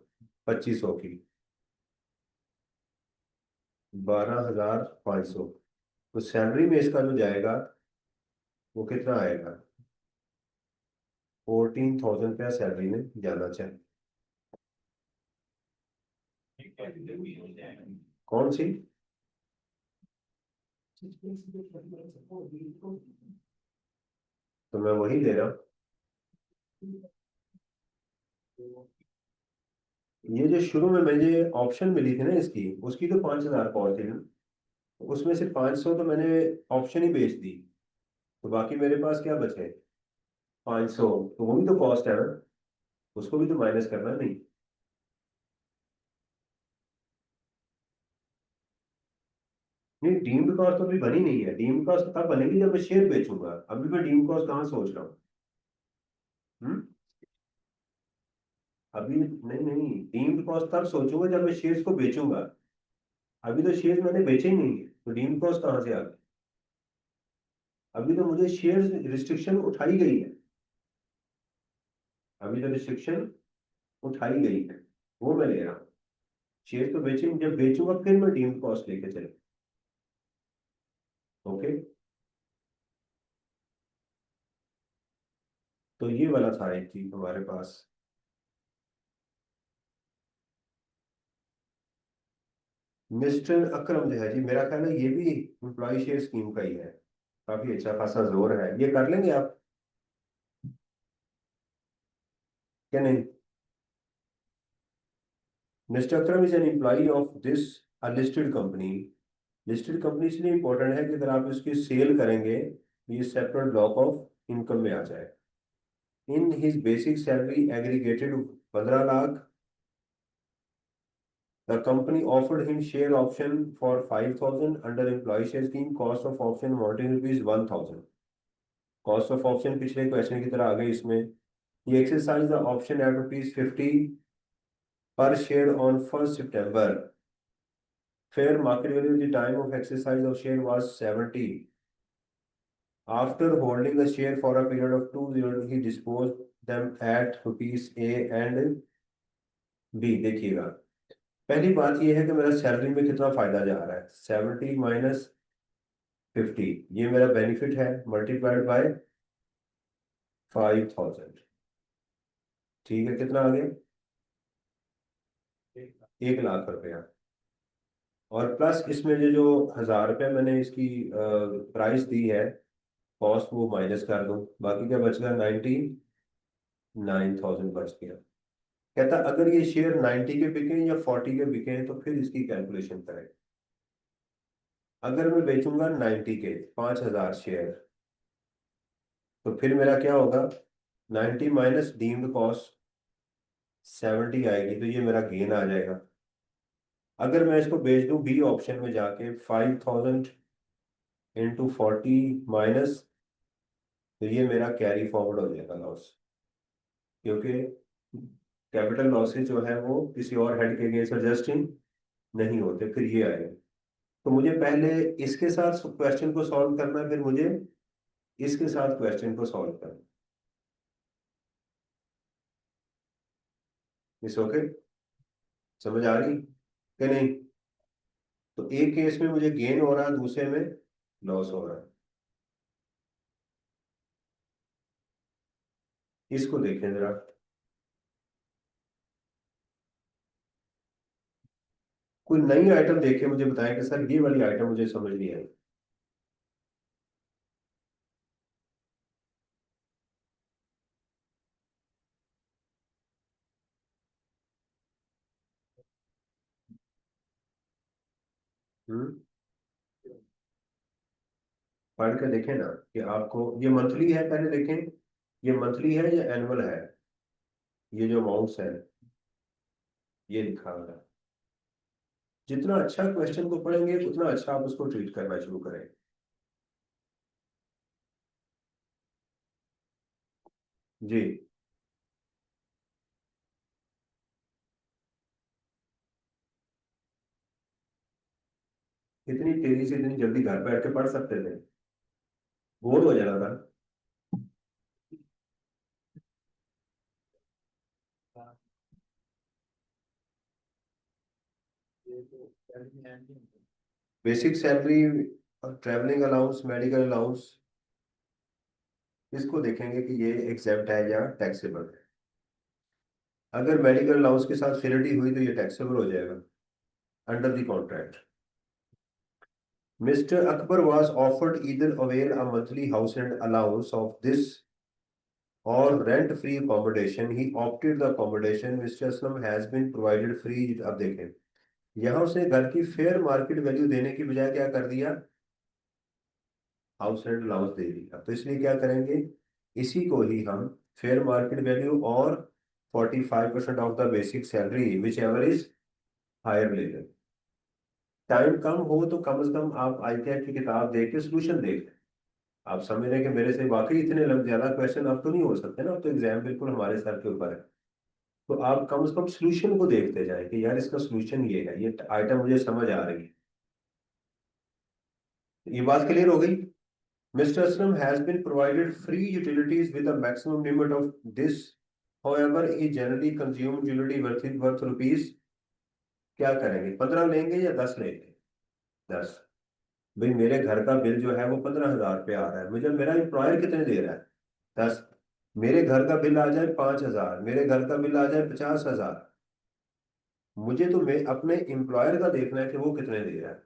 2500 की, 12,500। तो सैलरी में इसका जो जाएगा वो कितना आएगा? 14,000 रुपया सैलरी में जाना चाहिए। कौन सी? तो मैं वही दे रहा हूँ। ये जो शुरू में मुझे ऑप्शन मिली थी ना इसकी, उसकी तो 5,000 कॉस्ट थी ना, तो उसमें से 500 तो मैंने ऑप्शन ही बेच दी, तो बाकी मेरे पास क्या बचे? 500। तो वो भी तो कॉस्ट है ना, उसको भी तो माइनस करना नहीं। नहीं, डीम्ड कॉस्ट तो अभी बनी नहीं है। डीम्ड कॉस्ट तब बनेगी जब मैं शेयर बेचूंगा, अभी मैं डीम्ड कॉस्ट कहाँ सोच रहा हूँ। हम्म। अभी नहीं नहीं, डीम्ड कॉस्ट तब सोचूंगा जब मैं शेयर्स को बेचूंगा। अभी तो शेयर्स मैंने बेचे ही नहीं है, तो डीम्ड कॉस्ट कहाँ से आ गई? अभी तो मुझे शेयर्स रिस्ट्रिक्शन उठाई गई है। अभी जो रिस्ट्रिक्शन उठाई गई है वो मैं ले रहा हूँ। शेयर तो बेचेंगे, जब बेचूंगा फिर मैं डीम्ड कॉस्ट लेके चलूँ। ओके, तो ये वाला था एक चीज हमारे पास। मिस्टर अकरम जो है जी, मेरा ख्याल है ये भी एम्प्लॉय शेयर स्कीम का ही है। काफी अच्छा खासा जोर है, ये कर लेंगे आप क्या नहीं? Mister Akram is an employ of this a listed company. Listed company इसलिए इंपॉर्टेंट है कि अगर आप इसकी सेल करेंगे तो ये सेपरेट ब्लॉक ऑफ इनकम में आ जाए। In his basic salary aggregated 15 lakh. The company offered him share option for 5,000 under employee share scheme. Cost of option amounting rupees 1,000. Cost of option पिछले क्वेश्चन की तरह आ गई इसमें। He exercised the option at rupees 50 per share on 1st September. Fair market value at the time of exercise of share was 70. After holding the share for a period of 2 years, he disposed them at rupees A and B। देखिएगा, पहली बात यह है कि मेरा salary में कितना फायदा जा रहा है। 70 - 50, ये मेरा बेनिफिट है, मल्टीप्लाइड बाय 5,000। ठीक है, कितना आ गया? 1 लाख रुपया। और प्लस इसमें जो जो 1,000 रुपया मैंने इसकी प्राइस दी है, कॉस्ट, वो माइनस कर दूं, बाकी क्या बच गया? 99,000 बच गया। कहता अगर ये शेयर 90 के बिके या 40 के बिके तो फिर इसकी कैलकुलेशन करें। अगर मैं बेचूंगा 90 के 5,000 शेयर, तो फिर मेरा क्या होगा? 90 माइनस डीम्ड कॉस्ट 70 आएगी, तो ये मेरा गेन आ जाएगा। अगर मैं इसको बेच दूं बी ऑप्शन में जाके 5,000 इंटू 40 माइनस, तो ये मेरा कैरी फॉरवर्ड हो जाएगा लॉस। क्योंकि कैपिटल लॉसेज जो है वो किसी और हेड के अगेंस्ट एडजस्टिंग नहीं होते, फिर ये आएगा। तो मुझे पहले इसके साथ क्वेश्चन को सॉल्व करना है, फिर मुझे इसके साथ क्वेश्चन को सॉल्व करना। इस ओके, समझ आ रही कि नहीं? तो एक केस में मुझे गेन हो रहा है, दूसरे में लॉस हो रहा है। इसको देखें जरा। कोई नई आइटम देखे मुझे बताएं कि सर ये वाली आइटम मुझे समझ नहीं आई। हम्म, पढ़ के देखें ना कि आपको ये मंथली है, पहले देखें ये मंथली है या एनुअल है। ये जो अमाउंट्स है ये लिखा हुआ है। जितना अच्छा क्वेश्चन को पढ़ेंगे उतना अच्छा आप उसको ट्रीट करना शुरू करें। जी, इतनी तेजी से इतनी जल्दी घर बैठ के पढ़ सकते थे? बोर हो जाना था। Basic salary, travelling allowance, medical allowance, इसको देखेंगे कि ये एग्जेम्प्ट है या टैक्सेबल है। अगर मेडिकल अलाउंस के साथ फिलिटी हुई तो ये टैक्सेबल हो जाएगा under the contract. Mister Akbar was offered either avail a monthly house rent allowance of this or rent free accommodation. He opted the accommodation. Mr. Aslam has been provided free। अब देखें, यहाँ उसने घर की फेयर मार्केट वैल्यू देने की बजाय क्या कर दिया? हाउस रेंट अलाउंस दे दिया। तो इसलिए क्या करेंगे, इसी को ही हम फेयर मार्केट वैल्यू और 45% of the basic salary whichever is higher ले लें। टाइम कम हो तो कम से कम आप आईटीआई की किताब देख के सोल्यूशन देख लें। आप समझ रहे हैं कि मेरे से वाकई इतने ज्यादा क्वेश्चन अब तो नहीं हो सकते ना, अब तो एग्जाम बिल्कुल हमारे सर के ऊपर है। तो आप कम से कम सोल्यूशन को देखते जाए कि यार इसका सोल्यूशन ये है, ये आइटम मुझे समझ आ रही है। ये बात क्लियर हो गई? Mr. Aslam has been provided free utilities with a maximum limit of this however he generally consumed jewelry worth rupees, क्या करेंगे, 15 लेंगे या 10 लेंगे? 10। भाई मेरे घर का बिल जो है वो 15,000 रुपये आ रहा है, मुझे मेरा एम्प्लॉयर कितने दे रहा है? 10। मेरे घर का बिल आ जाए 5,000, मेरे घर का बिल आ जाए 50,000, मुझे तो मैं अपने एम्प्लॉयर का देखना है कि वो कितने दे रहा है।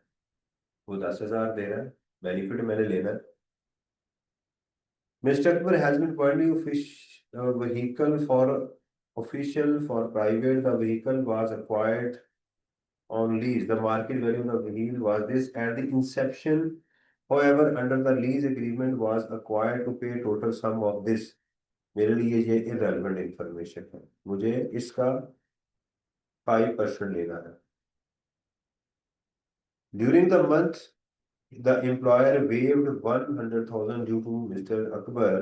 वो 10,000 दे रहा है, बेनिफिट मैंने लेना है। Mr. Akbar has been appointed vehicle for official for private. The vehicle was acquired on lease. The market value of the vehicle was this at the inception. However, under the lease agreement was acquired to pay total sum of this. मेरे लिए ये irrelevant information है, मुझे इसका 5% लेना है। During the month, the employer waived 100,000 due to Mr. Akbar.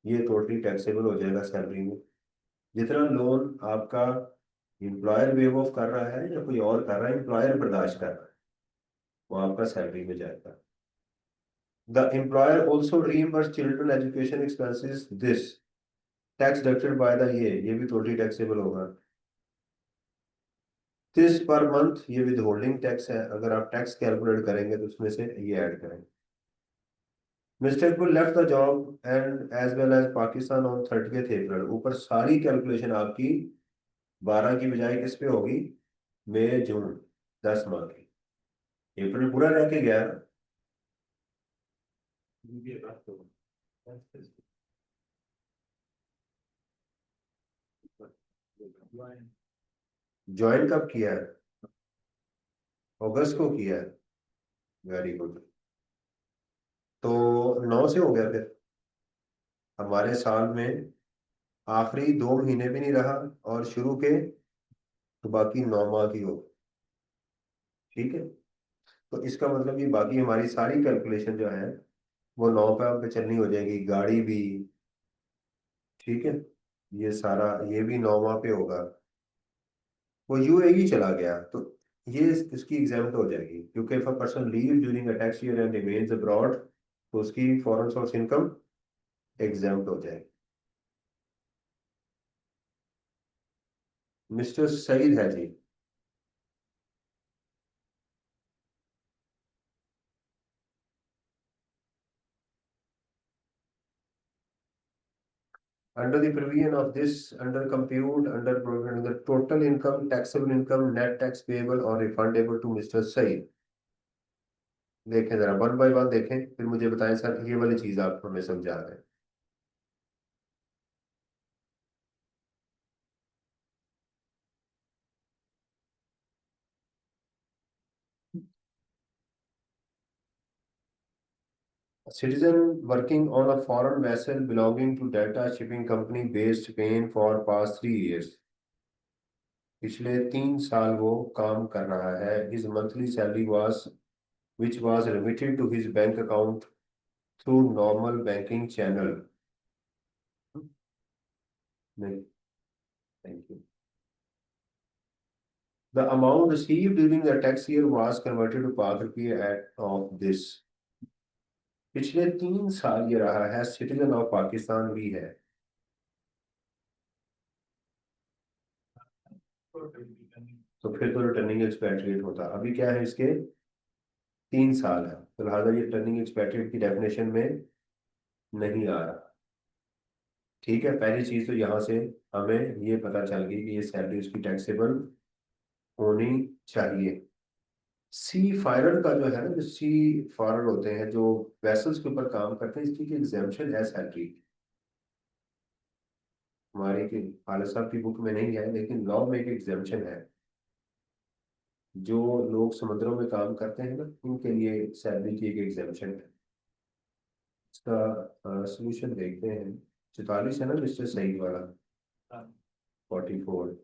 ये totally taxable हो जाएगा सैलरी में। जितना लोन आपका एम्प्लॉयर वेव ऑफ कर रहा है या कोई और कर रहा है, एम्प्लॉयर बर्दाश्त कर रहा है, वो आपका सैलरी में जाएगा। The employer also reimburse children education expenses this tax deducted by the ये भी टोटली टैक्सेबल होगा। दिस पर मंथ ये विद होल्डिंग टैक्स है, अगर आप टैक्स कैलकुलेट करेंगे तो उसमें से ये ऐड करें। मिस्टर को left the job and as well as Pakistan on 30th April. ऊपर सारी कैलकुलेशन आपकी 12 की बजाय किस पे होगी, मई जून, 10 माह की। अप्रैल पूरा रह के गया। ज्वाइन कब किया है? अगस्त को किया है। Very good. तो 9 से हो गया फिर हमारे साल में, आखिरी 2 महीने भी नहीं रहा और शुरू के तो बाकी 9 माह की हो। ठीक है, तो इसका मतलब ये बाकी हमारी सारी कैलकुलेशन जो है वो 9 पे चलनी हो जाएगी, गाड़ी भी। ठीक है, ये सारा ये भी 9 माह पे होगा। वो यूएई चला गया तो ये इसकी एग्जाम्प्ट हो जाएगी, क्योंकि if a person leave during a tax year and remains abroad तो उसकी फॉरेन सोर्स इनकम एग्जाम्प्ट हो जाएगी। मिस्टर सईद है जी। Under the provision of this, under compute, under provision, the total income, taxable income, net tax payable or refundable to Mr. Saeed. देखें जरा one by one देखें, फिर मुझे बताएं सर ये वाली चीज आप हमें समझा रहे हैं। A citizen working on a foreign vessel belonging to Delta Shipping Company based Spain for past 3 years। पिछले 3 साल वो काम कर रहा है। His monthly salary was which was remitted to his bank account through normal banking channel। नहीं, thank you. The amount received during the tax year was converted to Pak rupee at of this। पिछले 3 साल ये रहा है, citizen of Pakistan भी है। तो फिर तो रिटर्निंग एक्सपेट्रिएट होता, अभी क्या है इसके 3 साल है, तो लिहाजा ये रिटर्निंग एक्सपेट्रिएट की डेफिनेशन में नहीं आ रहा। ठीक है, पहली चीज तो यहाँ से हमें ये पता चल गई कि ये सैलरी उसकी टैक्सेबल होनी चाहिए। सी फायरर का जो है ना, जो सी फायरर होते हैं जो वेसल्स के ऊपर काम करते हैं, इसकी एग्जाम्पशन है सैलरी। हमारी की खालिद साहब की बुक में नहीं है, लेकिन लॉ में एक एग्जाम्पशन है। जो लोग समुद्रों में काम करते हैं ना, उनके लिए सैलरी की एक एग्जाम्पशन है। इसका सोल्यूशन देखते हैं। 44 है ना मिस्टर सईद वाला, 44।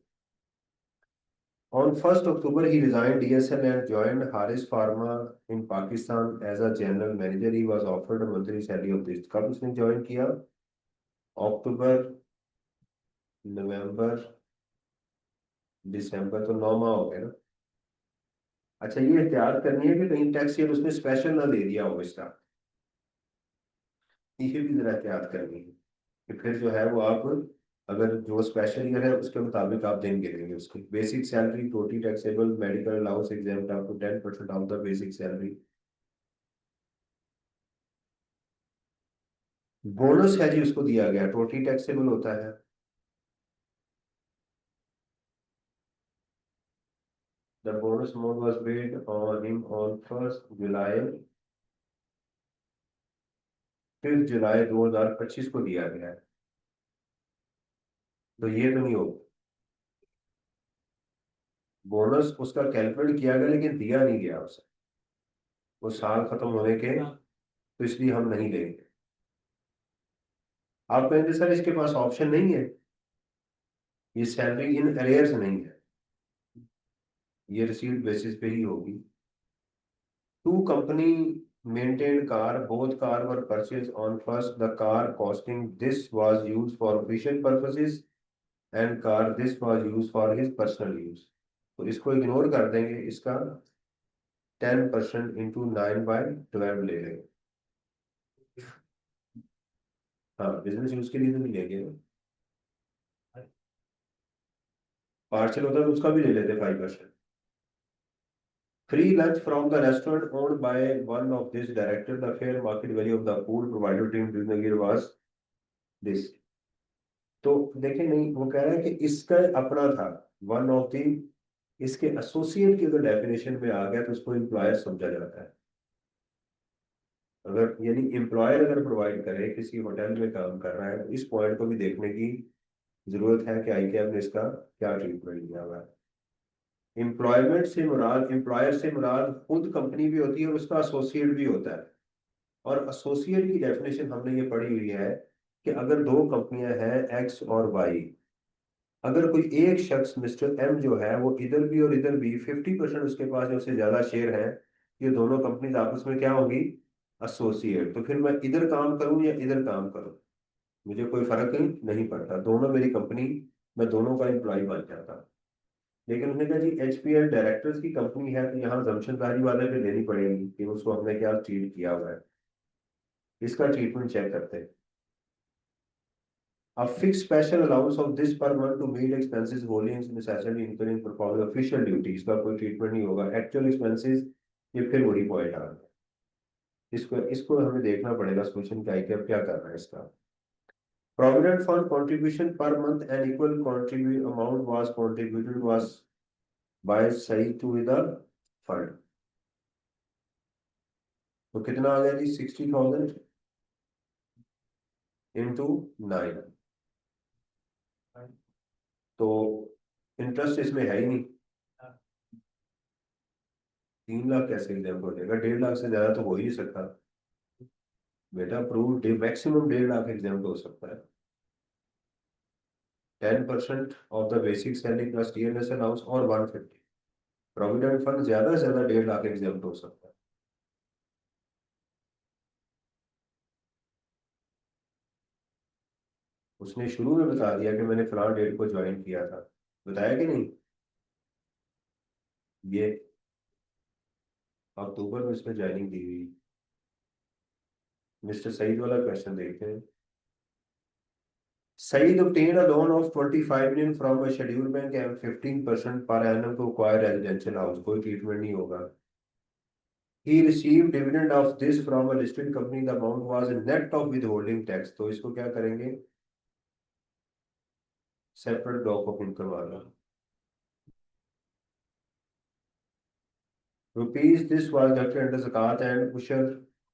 On 1st October, he resigned DSL and joined Haris Pharma in Pakistan as a general manager. He was offered a monthly salary of this। कब उसने ज्वाइन किया? अक्टूबर, नवंबर, दिसंबर, तो 9 माह हो गए ना। अच्छा, ये एहतियात करनी है कि कहीं टैक्स ईयर उसने स्पेशल ना दे दिया हो इसका, ये भी जरा एहतियात करनी है कि फिर जो है वो आप अगर जो स्पेशल ईयर है उसके मुताबिक आप दिन गिनेंगे उसकी। Basic salary, totally taxable, medical allowance exempt up to 10% of the basic salary. Bonus है जी, उसको दिया गया, टोटली टैक्सेबल होता है। The bonus amount was paid on him on 1 July, 5 जुलाई 2025 को दिया गया है। तो ये तो नहीं होगा, बोनस उसका कैलकुलेट किया गया लेकिन दिया नहीं गया उसे, वो साल खत्म होने के, तो इसलिए हम नहीं लेंगे। आप कहेंगे सर इसके पास ऑप्शन नहीं है, ये सैलरी इन अरेयर्स नहीं है, ये रिसीव्ड बेसिस पे ही होगी। Two company maintained car, both car were purchased on first, the car costing this was used for official purposes and car this was used for his personal use। तो इसको ignore कर देंगे, इसका 10% into 9/12 ले लेंगे। हाँ, बिजनेस यूज के लिए तो नहीं लेंगे, पार्सल होता है तो उसका भी ले लेते 5%। Free lunch from the restaurant owned by one of this director. The fair market value of the food provided to him during the year was this। तो देखें, नहीं वो कह रहा है कि इसका अपना था, वन ऑफ दी, इसके एसोसिएट की अगर डेफिनेशन में आ गया तो उसको एम्प्लॉयर समझा जाता है। अगर यानी एम्प्लॉयर अगर प्रोवाइड करे, किसी होटल में काम कर रहा है, तो इस पॉइंट को भी देखने की जरूरत है कि आईकेएफ ने इसका क्या ट्रीटमेंट दिया हुआ है। एम्प्लॉयमेंट से मुराद, एम्प्लॉयर से मुराद खुद कंपनी भी होती है और उसका एसोसिएट भी होता है। और एसोसिएट की डेफिनेशन हमने ये पढ़ी हुई है कि अगर दो कंपनियां हैं एक्स और वाई, अगर कोई एक शख्स मिस्टर एम जो है वो इधर भी और इधर भी 50% उसके पास जो उससे ज्यादा शेयर है, ये दोनों कंपनीज आपस में क्या होंगी, एसोसिएट। तो फिर मैं इधर काम करूं या इधर काम करूं, मुझे कोई फर्क नहीं पड़ता, दोनों मेरी कंपनी, मैं दोनों का एम्प्लॉय बन जाता। लेकिन उन्होंने कहा जी एचपीएल डायरेक्टर्स की कंपनी है तो यहाँ जमशनदारी वाले पे लेनी पड़ेगी कि उसको हमने क्या ट्रीट किया हुआ है, इसका ट्रीटमेंट चेक करते हैं। A fixed special allowance of this per month to meet expenses wholly and necessarily incurring performing official duty, इसका कोई ट्रीटमेंट नहीं होगा। एक्चुअल एक्सपेंसेस, ये फिर वही पॉइंट आ गया, इसको इसको हमें देखना पड़ेगा सोल्यूशन क्या है कि अब क्या करना है इसका। Provident fund contribution per month and equal contribute amount was contributed was by सही टू द फंड। तो कितना आ गया जी, 60,000 इंटू 9। तो इंटरेस्ट इसमें है ही नहीं, 3 लाख कैसे एग्जाम हो जाएगा, 1.5 लाख से ज्यादा तो हो ही नहीं सकता बेटा। अप्रूव मैक्सिमम 1.5 लाख एग्जाम हो सकता है। 10% of the basic salary plus TNS allowance और 150। प्रोविडेंट फंड ज्यादा से ज्यादा 1.5 लाख एग्जाम हो सकता है। उसने शुरू में बता दिया कि मैंने फलां डेट को ज्वाइन किया था, बताया कि नहीं। ये अक्टूबर में इसमें ज्वाइनिंग दी हुई। मिस्टर सईद वाला क्वेश्चन देखते हैं। Saeed obtained a loan of 25 million from a scheduled bank and 15% per annum to acquire residential house, कोई ट्रीटमेंट नहीं होगा। He received dividend of this from a listed company, the amount was net of withholding tax, तो इसको क्या करेंगे, separate block of income वाला। Rupees this was deducted under Zakat and Ushr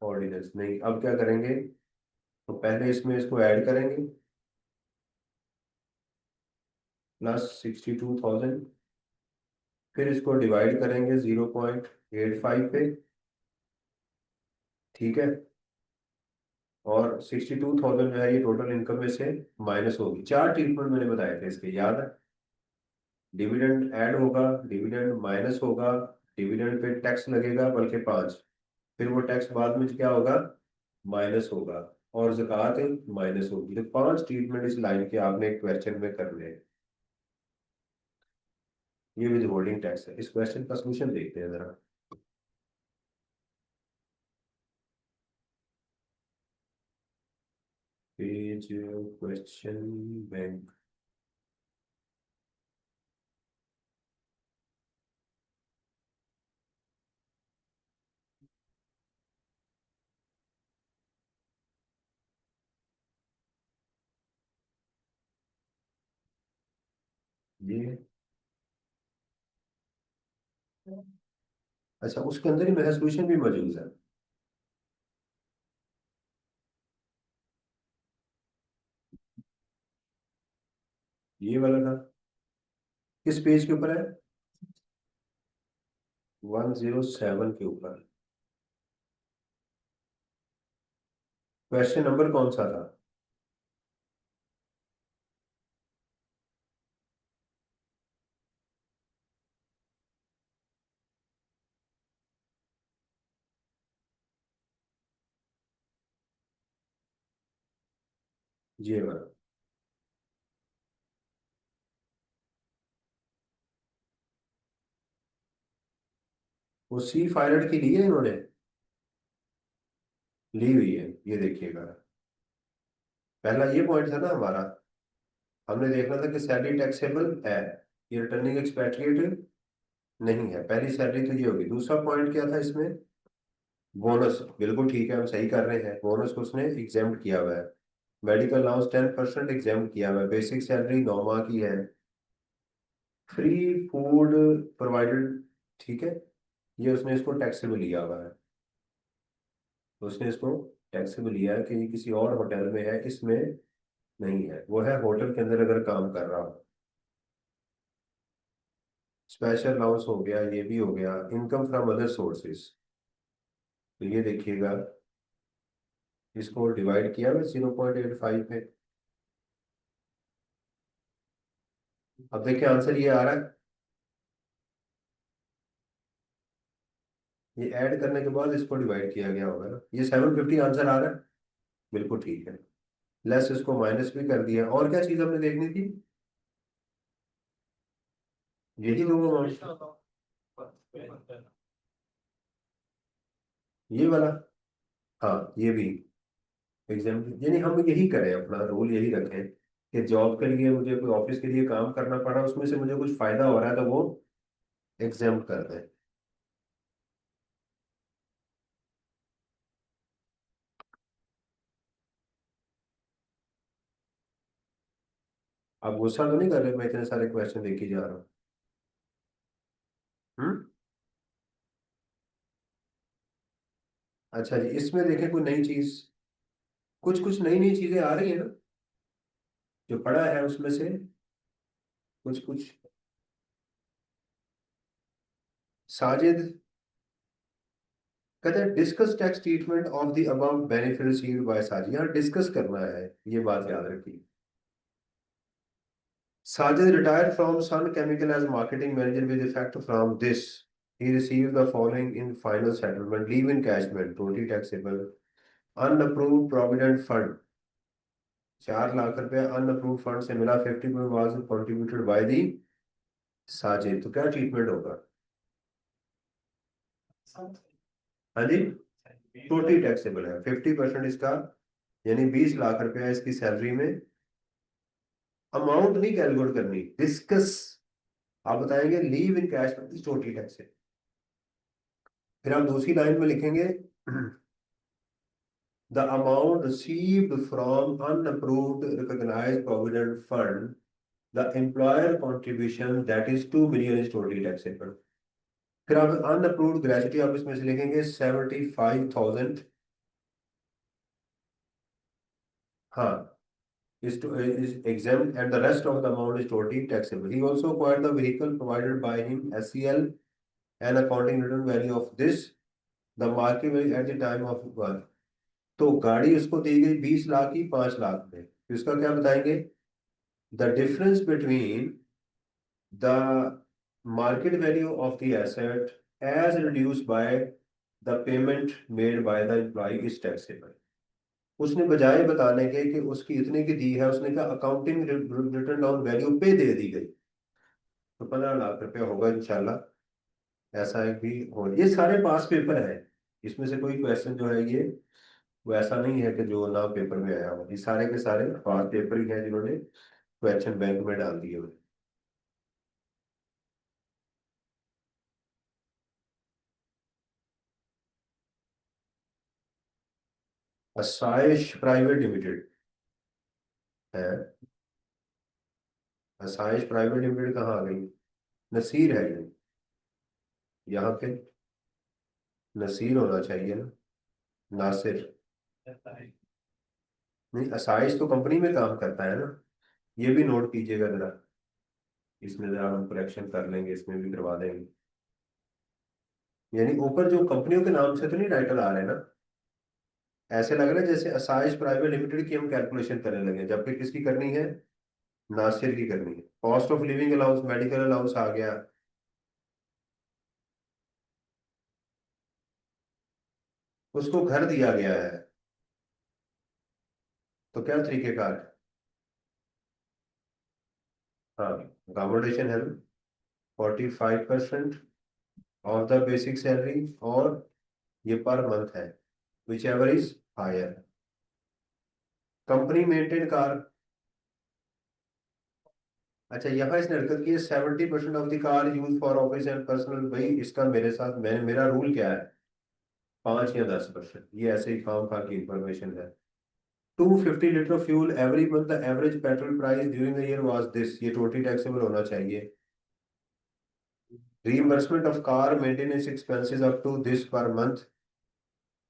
ordinance, नहीं अब क्या करेंगे, तो पहले इसमें इसको ऐड करेंगे +62,000, फिर इसको डिवाइड करेंगे 0.85 पे, ठीक है। और 62,000 जो है ये टोटल इनकम में से माइनस होगी। 4 ट्रीटमेंट मैंने बताए थे इसके, याद है। डिविडेंड ऐड होगा, डिविडेंड माइनस होगा, डिविडेंड पे टैक्स लगेगा बल्कि 5, फिर वो टैक्स बाद में क्या होगा, माइनस होगा, और ज़कात माइनस होगी। तो 5 ट्रीटमेंट इस लाइन के आपने एक क्वेश्चन में करने हैं। ये विद होल्डिंग टैक्स है। इस क्वेश्चन का सोल्यूशन देखते हैं जरा। पेज क्वेश्चन बैंक ये अच्छा, उसके अंदर ही मेरा सोल्यूशन भी मौजूद है। ये वाला था, किस पेज के ऊपर है? 107 के ऊपर। क्वेश्चन नंबर कौन सा था? ये वाला। वो सी पायलट की ली है इन्होंने, ली हुई है, ये देखिएगा। पहला ये पॉइंट था ना हमारा, हमने देखना था कि सैलरी टैक्सेबल है, ये रिटर्निंग एक्सपेट्रिएट नहीं है। पहली सैलरी तो ये होगी। दूसरा पॉइंट क्या था इसमें? बोनस, बिल्कुल ठीक है, हम सही कर रहे हैं। बोनस को उसने एग्जेम्प्ट किया हुआ है। मेडिकल अलाउंस 10% एग्जेम्प्ट किया हुआ है। बेसिक सैलरी 9 माह की है। फ्री फूड प्रोवाइडेड, ठीक है, ये उसने इसको टैक्सेबल लिया हुआ है। तो उसने इसको टैक्सेबल लिया है कि ये किसी और होटल में है, इसमें नहीं है। वो है होटल के अंदर अगर काम कर रहा हो। स्पेशल अलाउंस हो गया, ये भी हो गया। इनकम फ्रॉम अदर सोर्सेज, तो ये देखिएगा, इसको डिवाइड किया हुआ 0.85 पे। अब देखिए आंसर ये आ रहा है। ये ऐड करने के बाद इसको डिवाइड किया गया होगा ना, ये 750 आंसर आ रहा है। बिल्कुल ठीक है। लेस इसको माइनस भी कर दिया। और क्या चीज हमने देखनी थी? यही दो अमाउंट, ये वाला। हाँ ये भी एग्जाम्पल, यानी हम यही करें, अपना रोल यही रखें कि जॉब के लिए मुझे कोई ऑफिस के लिए काम करना पड़ा, उसमें से मुझे कुछ फायदा हो रहा है तो वो एग्जाम्प कर दें। आप गुस्सा तो नहीं कर रहे मैं इतने सारे क्वेश्चन देखे जा रहा हूँ? अच्छा जी, इसमें देखें कोई नई चीज, कुछ कुछ नई नई चीजें आ रही है ना जो पढ़ा है उसमें से, कुछ कुछ। साजिद कहते हैं discuss tax treatment of the above benefit received by Sajid, यहाँ डिस्कस करना है, ये बात याद रखिए। Sajid retired from Sun Chemical as marketing manager with effect from this. He received the following in final settlement: leave encashment, totally taxable, unapproved provident fund, 4 lakh रुपया unapproved fund से मिला, 50% was contributed by the Sajid. तो क्या treatment होगा? हाँ जी, totally taxable है, 50% इसका, यानी 20 लाख रुपया इसकी सैलरी में। अमाउंट नहीं कैलकुलेट करनी, डिस्कस। आप बताएंगे leave in cash totally tax. फिर आप दूसरी लाइन में लिखेंगे the amount received from unapproved recognised provident fund, the employer contribution that is 2 million is totally taxable. फिर आप अनअप्रूव्ड ग्रेच्युटी आप इसमें से लिखेंगे 75,000। हाँ, is exempt and the rest of the amount is totally taxable. He also acquired the vehicle provided by him, SCL, and accounting return value of this, the market value at the time of birth। तो गाड़ी उसको दी गई 20 लाख की, 5 लाख में, तो इसका क्या बताएंगे? The difference between the market value of the asset as reduced by the payment made by the employ is taxable. उसने बजाय बताने के कि उसकी इतने की दी है, उसने कहा अकाउंटिंग रिटर्न डाउन वैल्यू पे दे दी गई, तो 15 लाख रुपया होगा इंशाल्लाह। ऐसा एक भी हो, ये सारे पास पेपर है, इसमें से कोई क्वेश्चन जो है ये वो ऐसा नहीं है कि जो ना पेपर में आया हो। ये सारे के सारे पास पेपर ही हैं जिन्होंने क्वेश्चन बैंक में डाल दिए हुए। असाइश प्राइवेट लिमिटेड है। असाइज प्राइवेट लिमिटेड कहाँ आ गई? नसीर है ये, यहाँ पे नसीर होना चाहिए ना, नासिर। नहीं, असाइज तो कंपनी में काम करता है ना, ये भी नोट कीजिएगा जरा। इसमें जरा हम करेक्शन कर लेंगे, इसमें भी करवा देंगे। यानी ऊपर जो कंपनियों के नाम से तो नहीं टाइटल आ रहे ना, ऐसे लग रहा है जैसे असाइज प्राइवेट लिमिटेड की हम कैलकुलेशन करने लगे, जबकि किसकी करनी है? नासिर की करनी है। Cost of living allowance, medical allowance आ गया, उसको घर दिया गया है, तो क्या तरीकेकार है? हाँ, accommodation help 45% of the basic salary, और ये पर मंथ है, whichever is higher. Company maintain car, अच्छा यहाँ इसने हरकत की है 70% of the car use for office and personal. भाई इसका मेरे साथ, मैंने, मेरा रूल क्या है? 5 या 10%, ये ऐसे ही खाम खा की इंफॉर्मेशन है। 250 litre fuel every month, the average petrol price during the year was this, ये टोटली टैक्सेबल होना चाहिए। Reimbursement of car maintenance expenses up to this per month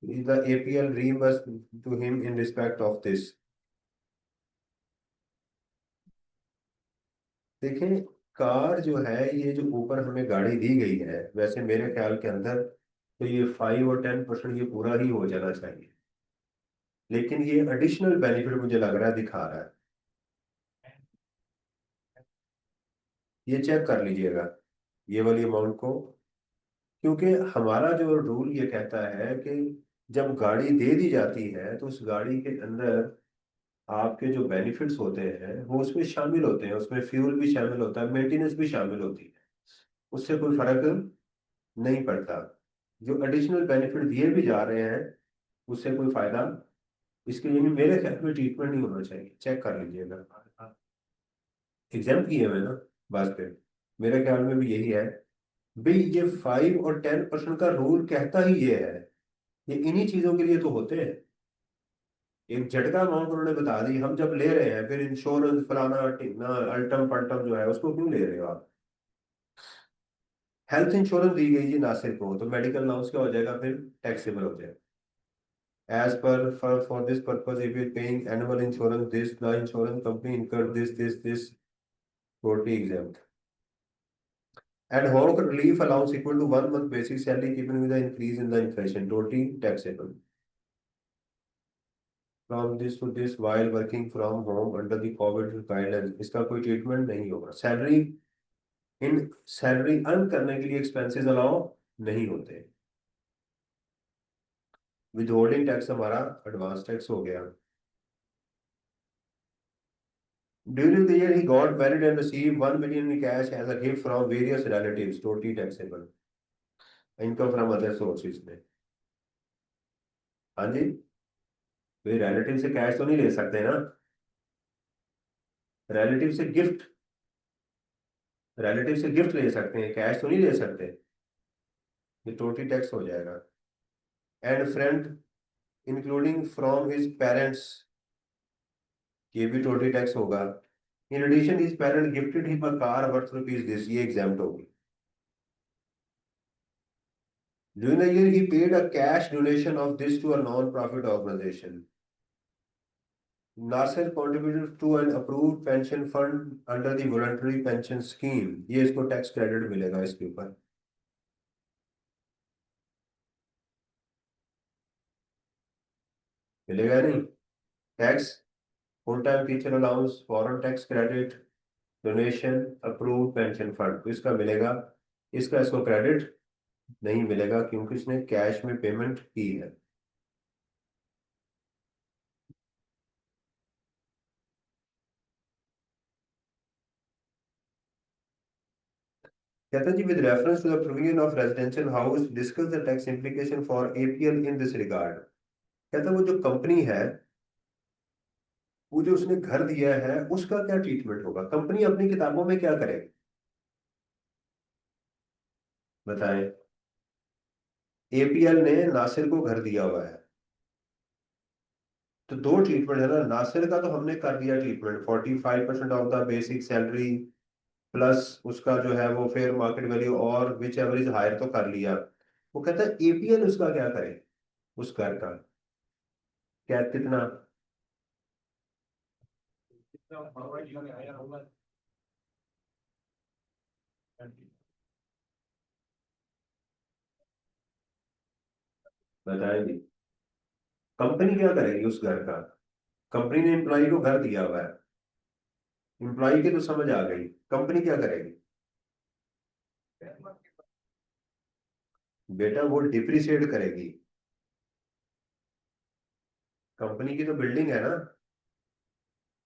is the APL reimbursed to him in respect of this। देखें, car जो है, ये जो ऊपर हमें गाड़ी दी गई है, वैसे मेरे ख्याल के अंदर तो ये 5 और 10% ये पूरा ही हो जाना चाहिए, लेकिन ये एडिशनल बेनिफिट मुझे लग रहा है दिखा रहा है। ये चेक कर लीजिएगा, ये वाली अमाउंट को, क्योंकि हमारा जो रूल ये कहता है कि जब गाड़ी दे दी जाती है तो उस गाड़ी के अंदर आपके जो बेनिफिट्स होते हैं वो उसमें शामिल होते हैं, उसमें फ्यूल भी शामिल होता है, मेंटेनेंस भी शामिल होती है, उससे कोई फर्क नहीं पड़ता। जो एडिशनल बेनिफिट दिए भी जा रहे हैं उससे कोई फायदा, इसके लिए मेरे ख्याल में ट्रीटमेंट नहीं होना चाहिए, चेक कर लीजिएगा। एग्जाम किए हुए ना, बस फिर मेरे ख्याल में भी यही है। भाई ये 5 और 10% का रूल कहता ही ये है, ये इन्हीं चीजों के लिए तो होते हैं। एक झटका अमाउंट उन्होंने बता दी, हम जब ले रहे हैं फिर इंश्योरेंस फलाना टिकना अल्टम पल्टम जो है उसको क्यों ले रहे हो आप? हेल्थ इंश्योरेंस दी गई जी नासिर को, तो मेडिकल अलाउंस क्या हो जाएगा फिर? टैक्सेबल हो जाएगा। As per for this purpose if you paying annual insurance this the insurance company incur this totally exempt. Ad hoc relief allowance equal to 1 month basic salary given with the increase in the inflation, totally taxable. From this to this while working from home under the covid guidelines, इसका कोई treatment नहीं होगा। Salary, इन salary earn करने के लिए expenses allow नहीं होते। Withholding tax हमारा एडवांस टैक्स हो गया। During the year he got married and receive 1 million in cash as a gift from various relatives, totally taxable। Income from other sources में, हाँ जी, कोई रिलेटिव से कैश तो नहीं ले सकते ना, रिलेटिव से गिफ्ट, रिलेटिव से गिफ्ट ले सकते हैं, कैश तो नहीं ले सकते, ये टोटली टैक्स हो जाएगा। And friend including from his parents, ये भी टोटली टैक्स होगा। In addition his parent gifted him a car worth rupees this, ये एग्जाम्प्ट होगी। During the year, he paid a cash donation of this to a non-profit organization। Nasir contributed to an approved pension fund under the voluntary pension scheme, ये इसको tax credit मिलेगा इसके ऊपर, मिलेगा नहीं tax? Full time teacher allowance, foreign tax credit, donation, approved pension fund, तो इसका मिलेगा, इसका इसको क्रेडिट नहीं मिलेगा क्योंकि इसने कैश में पेमेंट की है। कहता जी, with reference to the provision of residential house discuss the tax implication for APL in this regard। कहता वो जो कंपनी है, वो जो उसने घर दिया है उसका क्या ट्रीटमेंट होगा, कंपनी अपनी किताबों में क्या करेगी? बताएं। एपीएल ने नासिर को घर दिया हुआ है, तो दो ट्रीटमेंट है ना, नासिर का तो हमने कर दिया treatment, 45% of the basic salary plus उसका जो है वो फेयर मार्केट वैल्यू और विच एवर इज हायर तो कर लिया। वो कहता है एपीएल उसका क्या करे, उस घर का क्या कितना बताएंगे, कंपनी क्या करेगी उस घर का, कंपनी ने एम्प्लॉय को घर दिया हुआ है, एम्प्लॉय की तो समझ आ गई, कंपनी क्या करेगी, बेटा वो डिप्रिसिएट करेगी, कंपनी की तो बिल्डिंग है ना,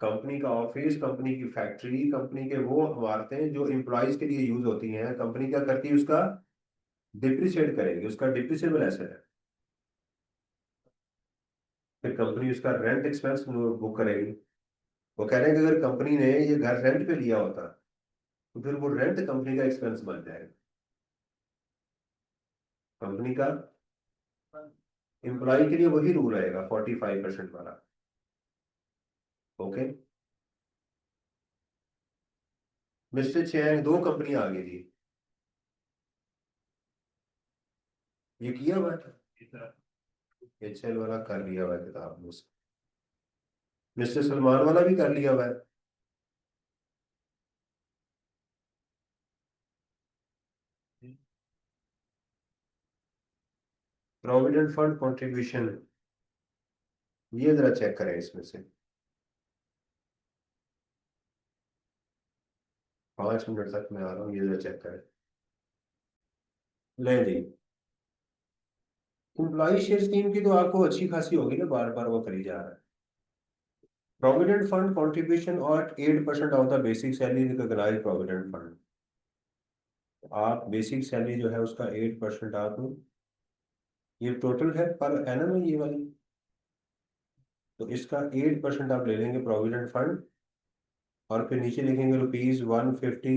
कंपनी का ऑफिस, कंपनी की फैक्ट्री, कंपनी के वो इमारतें जो एम्प्लॉयज के लिए यूज होती हैं, कंपनी क्या करती है उसका डिप्रिसिएट करेगी, उसका डिप्रिसिएबल एसेट है। फिर कंपनी उसका रेंट एक्सपेंस बुक करेगी। वो कह रहे हैं कि अगर कंपनी ने ये घर रेंट पे लिया होता तो फिर वो रेंट कंपनी का एक्सपेंस बन जाएगा, कंपनी का एम्प्लॉय के लिए वही रूल रहेगा 45% वाला। ओके मिस्टर चैन, दो कंपनी आ गई जी, ये किया हुआ है, एचएल वाला कर लिया हुआ है किताब में, मिस्टर सलमान वाला भी कर लिया हुआ है। प्रोविडेंट फंड कंट्रीब्यूशन, ये जरा चेक करें इसमें से, 5 मिनट तक मैं आ रहा हूँ, ये जरा चेक करें। ले जी, एम्प्लॉय शेयर स्कीम की तो आपको अच्छी खासी होगी ना, बार बार वो करी जा रहा है। प्रोविडेंट फंड कंट्रीब्यूशन और 8% of the basic salary recognise provident fund, आप बेसिक सैलरी जो है उसका 8% आप, ये टोटल है पर एनम है ये वाली, तो इसका 8% आप ले लेंगे प्रोविडेंट फंड, और फिर नीचे लिखेंगे ₹150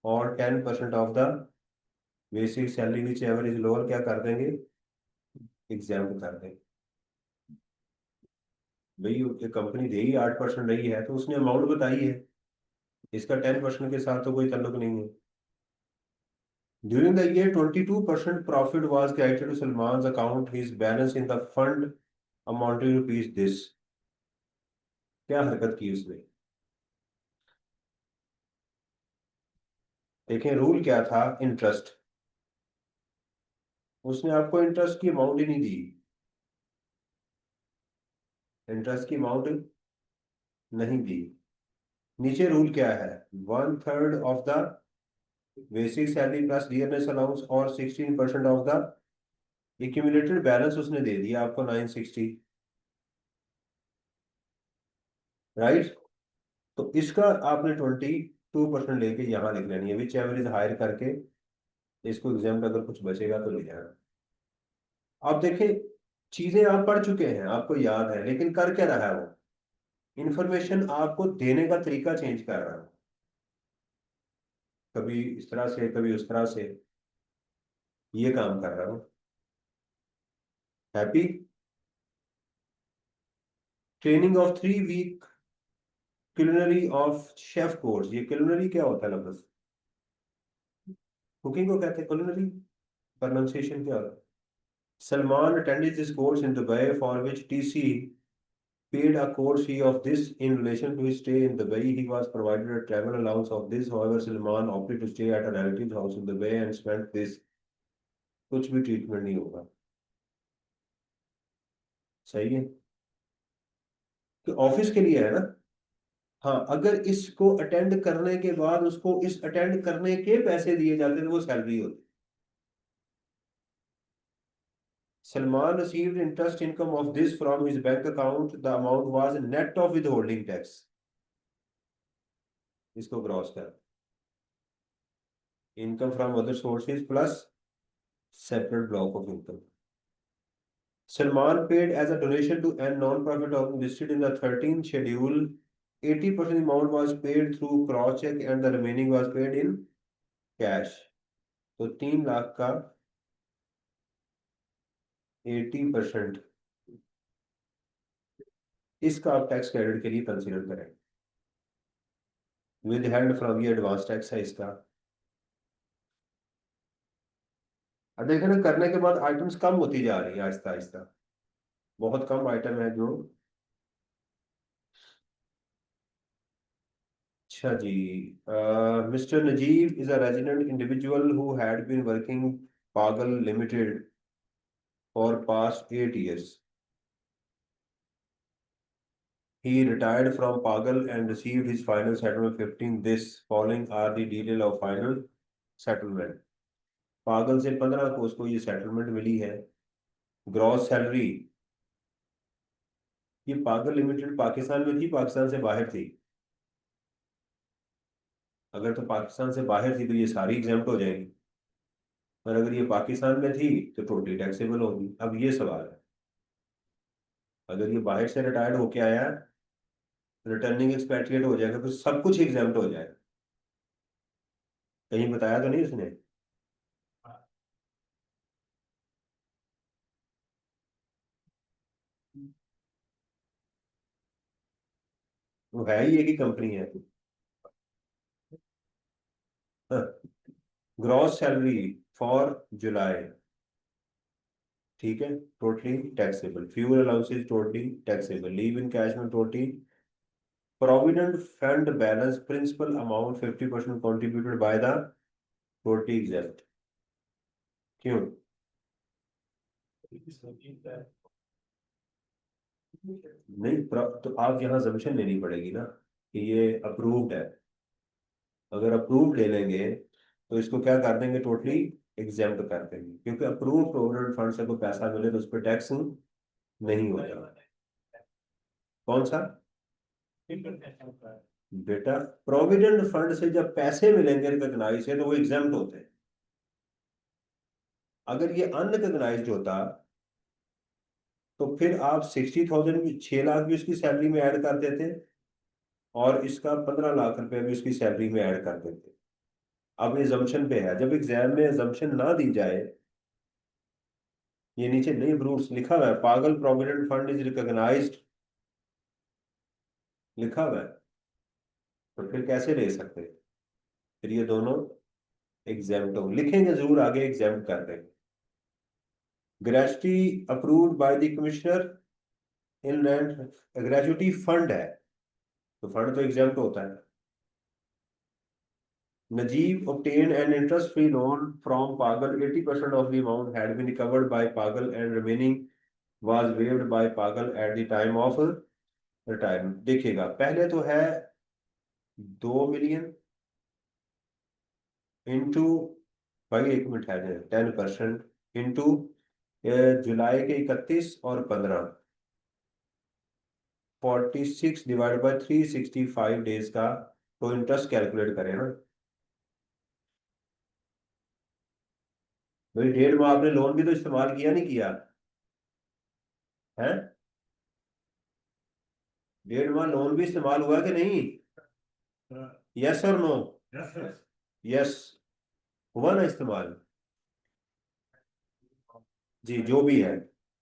और 10% of the basic salary whichever is lower, क्या कर देंगे, एग्जाम कर देंगे। भाई ये कंपनी दे ही 8% रही है तो उसने अमाउंट बताई है, इसका 10% के साथ तो कोई ताल्लुक नहीं है। During the year 22% profit was credited to Salman account, his balance in the fund amounted rupees this, क्या हरकत की उसने, देखें रूल क्या था, इंटरेस्ट, उसने आपको इंटरेस्ट की अमाउंट ही नहीं दी, इंटरेस्ट की अमाउंट नहीं दी। नीचे रूल क्या है, 1/3 of the basic salary plus dearness allowance और 16% ऑफ द एक्यूमुलेटेड बैलेंस उसने दे दिया आपको 960, राइट। तो इसका आपने 22% लेके यहाँ लिख लेनी है, विच एवरेज हायर करके इसको एग्जाम अगर कुछ बचेगा तो ले जाना। आप देखें, चीजें आप पढ़ चुके हैं, आपको याद है, लेकिन कर क्या रहा है वो, इंफॉर्मेशन आपको देने का तरीका चेंज कर रहा है, कभी इस तरह से कभी उस तरह से, ये काम कर रहा हूँ। Happy, training of 3 week culinary of chef course, ये culinary क्या होता है लफ्ज, कुकिंग को कहते हैं culinary, प्रोनाउंसिएशन क्या होता है। Salman attended this course in Dubai for which TC paid a course fee of this in relation to his stay in Dubai. He was provided a travel allowance of this. However, Salman opted to stay at a relative's house in Dubai and spent this. कुछ भी treatment नहीं होगा, सही है कि office के लिए है ना। हाँ, अगर इसको अटेंड करने के बाद उसको इस अटेंड करने के पैसे दिए जाते तो वो सैलरी होती। Salman received interest income of this from his bank account. The amount was net of withholding tax. इसको क्रॉस कर, income from other sources plus separate block of income. Salman paid as a donation to a non-profit organization listed in the 13th schedule. 80% amount was paid through cross check and the remaining was paid in cash. तो 3 लाख का 80%, इसका आप tax credit के लिए consider करें। With held from, ये advance tax है इसका। अब देखें ना, करने के बाद आइटम्स कम होती जा रही है आहिस्ता आहिस्ता, बहुत कम आइटम है जो। अच्छा जी। Mister Najeeb is a resident individual who had been working Pagal limited for past 8 years. He retired from Pagal and received his final settlement 15. This following are the detail of final settlement. पागल से 15 को उसको ये settlement मिली है। Gross salary, ये पागल limited Pakistan में थी, पाकिस्तान से बाहर थी? अगर तो पाकिस्तान से बाहर थी तो ये सारी एग्जाम्प्ट हो जाएगी, पर अगर ये पाकिस्तान में थी तो टोटली टैक्सेबल होगी। अब ये सवाल है, अगर ये बाहर से रिटायर्ड होके आया, रिटर्निंग एक्सपेट्रिएट हो जाएगा, तो सब कुछ एग्जाम्प्ट हो जाएगा। कहीं बताया तो नहीं उसने? वो है ही एक ही कंपनी है। ग्रॉस सैलरी फॉर जुलाई, ठीक है, totally taxable. Fuel allowances totally taxable. Leave in cash में totally. Provident fund balance principal amount 50% contributed by the, totally exempt. क्यों? नहीं, तो आप यहाँ जम्पशन लेनी पड़ेगी ना कि ये अप्रूव्ड है। अगर अप्रूव्ड ले लेंगे तो इसको क्या कर देंगे, टोटली एग्जेम्प्ट कर देंगे, क्योंकि अप्रूव प्रोविडेंट फंड से कोई पैसा मिले तो उस पर टैक्स नहीं होगा। कौन सा? बेटा, प्रोविडेंट फंड से जब पैसे मिलेंगे रिकॉग्नाइज से तो वो एग्जाम्प्ट होते हैं। अगर ये अनरिकॉग्नाइज्ड होता तो फिर आप 60,000 भी, 6 लाख भी उसकी सैलरी में ऐड कर देते, और इसका 15 लाख रुपए भी उसकी सैलरी में ऐड कर देते। अब एजम्पशन पे है, जब एग्जाम में एजम्पशन ना दी जाए, ये नीचे नहीं रूल्स लिखा हुआ है, पागल प्रोविडेंट फंड इज रिकॉग्नाइज्ड लिखा हुआ है, तो फिर कैसे ले सकते? फिर ये दोनों एग्जाम्प्ट हो, लिखेंगे जरूर आगे, एग्जाम्प्ट कर देंगे। Gratuity approved by the commissioner in land, gratuity fund है तो फंड तो एग्जाम्प्ट होता है। Najib obtained an interest-free loan from Pagal. 80% of the amount had been recovered by Pagal and remaining was waived by Pagal at the time of retirement. देखिएगा, पहले तो है 2 million into, भाई 1 मिनट है, 10% into जुलाई के 31 और 15, 46 डिवाइड बाई 365 डेज का तो इंटरेस्ट कैलकुलेट करें ना। भाई 1.5 माह आपने लोन भी तो इस्तेमाल किया नहीं किया है? 1.5 माह लोन भी इस्तेमाल हुआ कि नहीं? यस और नो? यस, हुआ ना इस्तेमाल? जी, जो भी है,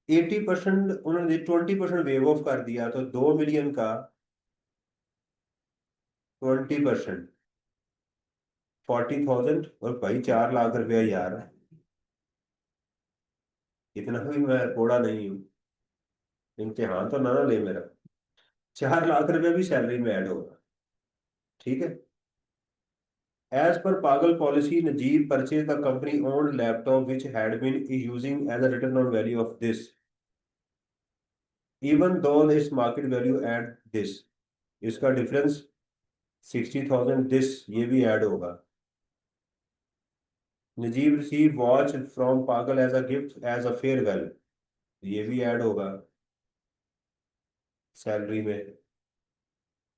80% उन्होंने 20% वेव ऑफ कर दिया, तो 2 मिलियन का 20%, 40,000। और भाई 4 लाख रुपया यार, इतना भी मैं थोड़ा नहीं हूँ, इम्तिहान तो ना ले मेरा। 4 लाख रुपया भी सैलरी में ऐड होगा, ठीक है। As per Pagal policy, Najib purchased the company-owned laptop which had been using as a return on value of this, even though its market value at this, इसका डिफरेंस 60,000, दिस ये भी add होगा। Najeeb receive watch from पागल as a gift as a farewell, ये भी add होगा salary में,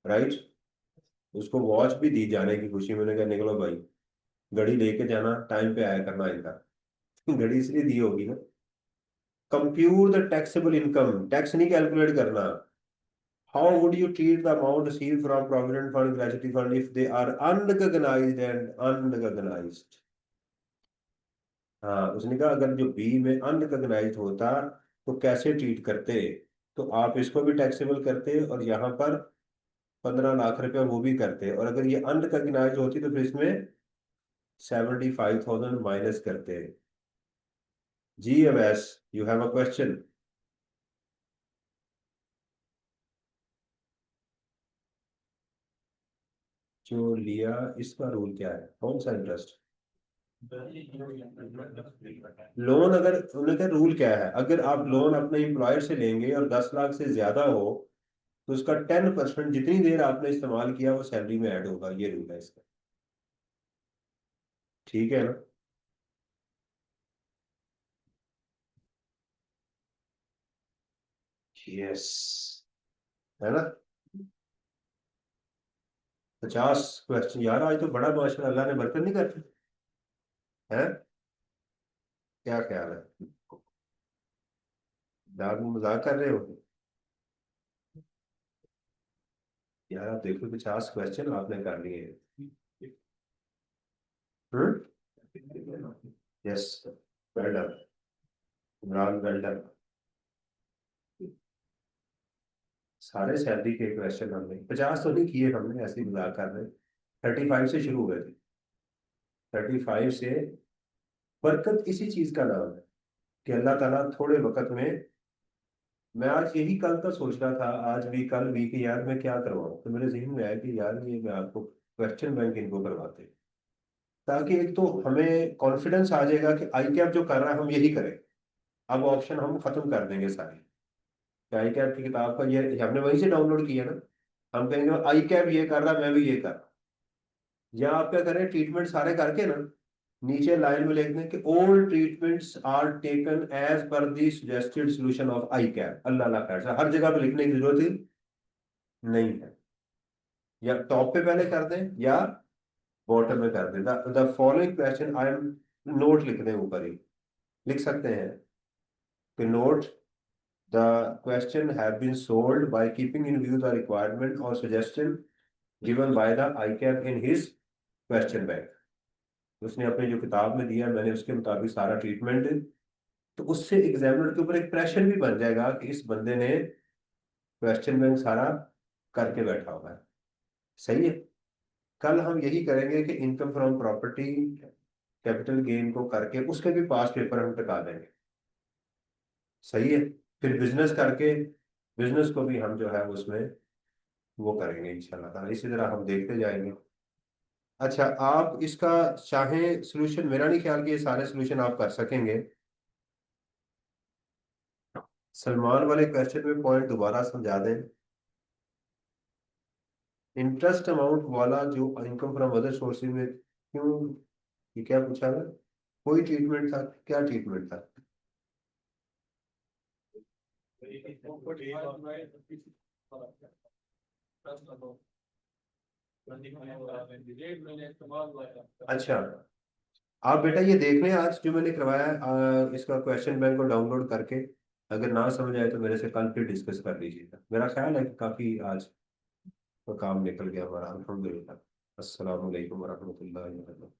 right. उसको वॉच भी दी जाने की खुशी में, मैंने कहा निकलो भाई, घड़ी लेके जाना, टाइम पे आया करना इनका। घड़ी इसलिए दी होगी ना। Compute the taxable income, tax नहीं कैलकुलेट करना। How would you treat the amount received from Provident Fund, Gratuity Fund if they are unrecognized and unrecognized? हाँ, उसने कहा अगर जो बी में अनरिकॉग्नाइज्ड होता तो कैसे ट्रीट करते? तो आप इसको भी टैक्सेबल करते और यहाँ पर 15 लाख रुपया वो भी करते, और अगर ये अनरिकग्नाइज होती तो फिर इसमें 75,000 माइनस करते। Ji Awais, you have a question? जो लिया, इसका रूल क्या है, कौन सा इंटरेस्ट? लोन, अगर उनका रूल क्या है, अगर आप लोन अपने एम्प्लॉयर से लेंगे और 10 लाख से ज्यादा हो तो उसका 10% जितनी देर आपने इस्तेमाल किया वो सैलरी में ऐड होगा, ये रूल है इसका। ठीक है ना? यस, है ना? 50 क्वेश्चन यार, आज तो बड़ा माशाल्लाह, अल्लाह ने बरकत नहीं करती है? क्या ख्याल है? दाद में मजाक कर रहे हो? यार आप देखो, 50 क्वेश्चन आपने कर लिए। Yes, well done Imran, well done. सारे सैलरी के क्वेश्चन हमने 50 तो नहीं किए, हमने ऐसे ही मजाक कर रहे। 35 से शुरू हुए थे। 35 से। बरकत इसी चीज का नाम है कि अल्लाह ताला थोड़े वक्त में। मैं आज यही कल का सोच रहा था, आज भी कल भी, कि यार मैं क्या करवाऊँ, तो मेरे जहन में आया कि यार ये मैं आपको क्वेश्चन बैंक इनको करवाते, ताकि एक तो हमें कॉन्फिडेंस आ जाएगा कि आई कैप जो कर रहा है हम यही करें। अब ऑप्शन हम खत्म कर देंगे सारे। आई कैप की किताब का ये हमने वहीं से डाउनलोड किया ना। हम कहेंगे आई कैप ये कर रहा, मैं भी ये कर रहा। या आप क्या करें, ट्रीटमेंट सारे करके ना नीचे लाइन में लिख दें कि all treatments are taken as per the suggested solution of ICAP, अल्लाह अल्लाह खैर से, हर जगह पे लिखने की जरूरत ही नहीं है। या टॉप पे पहले कर दें या बॉटम में कर दें। The following question I am, note लिख दें ऊपर ही, लिख सकते हैं कि note the question have been solve by keeping in view the requirement और suggestion given by the ICAP in his question bank. उसने अपने जो किताब में दिया, मैंने उसके मुताबिक सारा ट्रीटमेंट, तो उससे एग्जामिनर के ऊपर एक प्रेशर भी बन जाएगा कि इस बंदे ने क्वेश्चन बैंक सारा करके बैठा हुआ है। सही है। कल हम यही करेंगे कि income from property, capital gain को करके उसके भी पास पेपर हम टिका देंगे। सही है। फिर बिजनेस करके बिजनेस को भी हम जो है उसमें वो करेंगे इंशाल्लाह ताला, इसी तरह हम देखते जाएंगे। अच्छा, आप इसका चाहें सोल्यूशन, मेरा नहीं ख्याल कि ये सारे सोल्यूशन आप कर सकेंगे। सलमान वाले क्वेश्चन में पॉइंट दोबारा समझा दें। इंटरेस्ट अमाउंट वाला जो इनकम फ्रॉम अदर सोर्सेज में क्यों, ये क्या पूछा है? कोई ट्रीटमेंट था, क्या ट्रीटमेंट था? अच्छा, आप बेटा ये देख लें आज जो मैंने करवाया है, इसका क्वेश्चन बैंक को डाउनलोड करके, अगर ना समझ आए तो मेरे से कल फिर डिस्कस कर लीजिएगा। मेरा ख्याल है कि काफी आज तो काम निकल गया हमारा, अल्हम्दुलिल्लाह। अस्सलाम वालेकुम वरहमतुल्लाहि वबरकातुहू।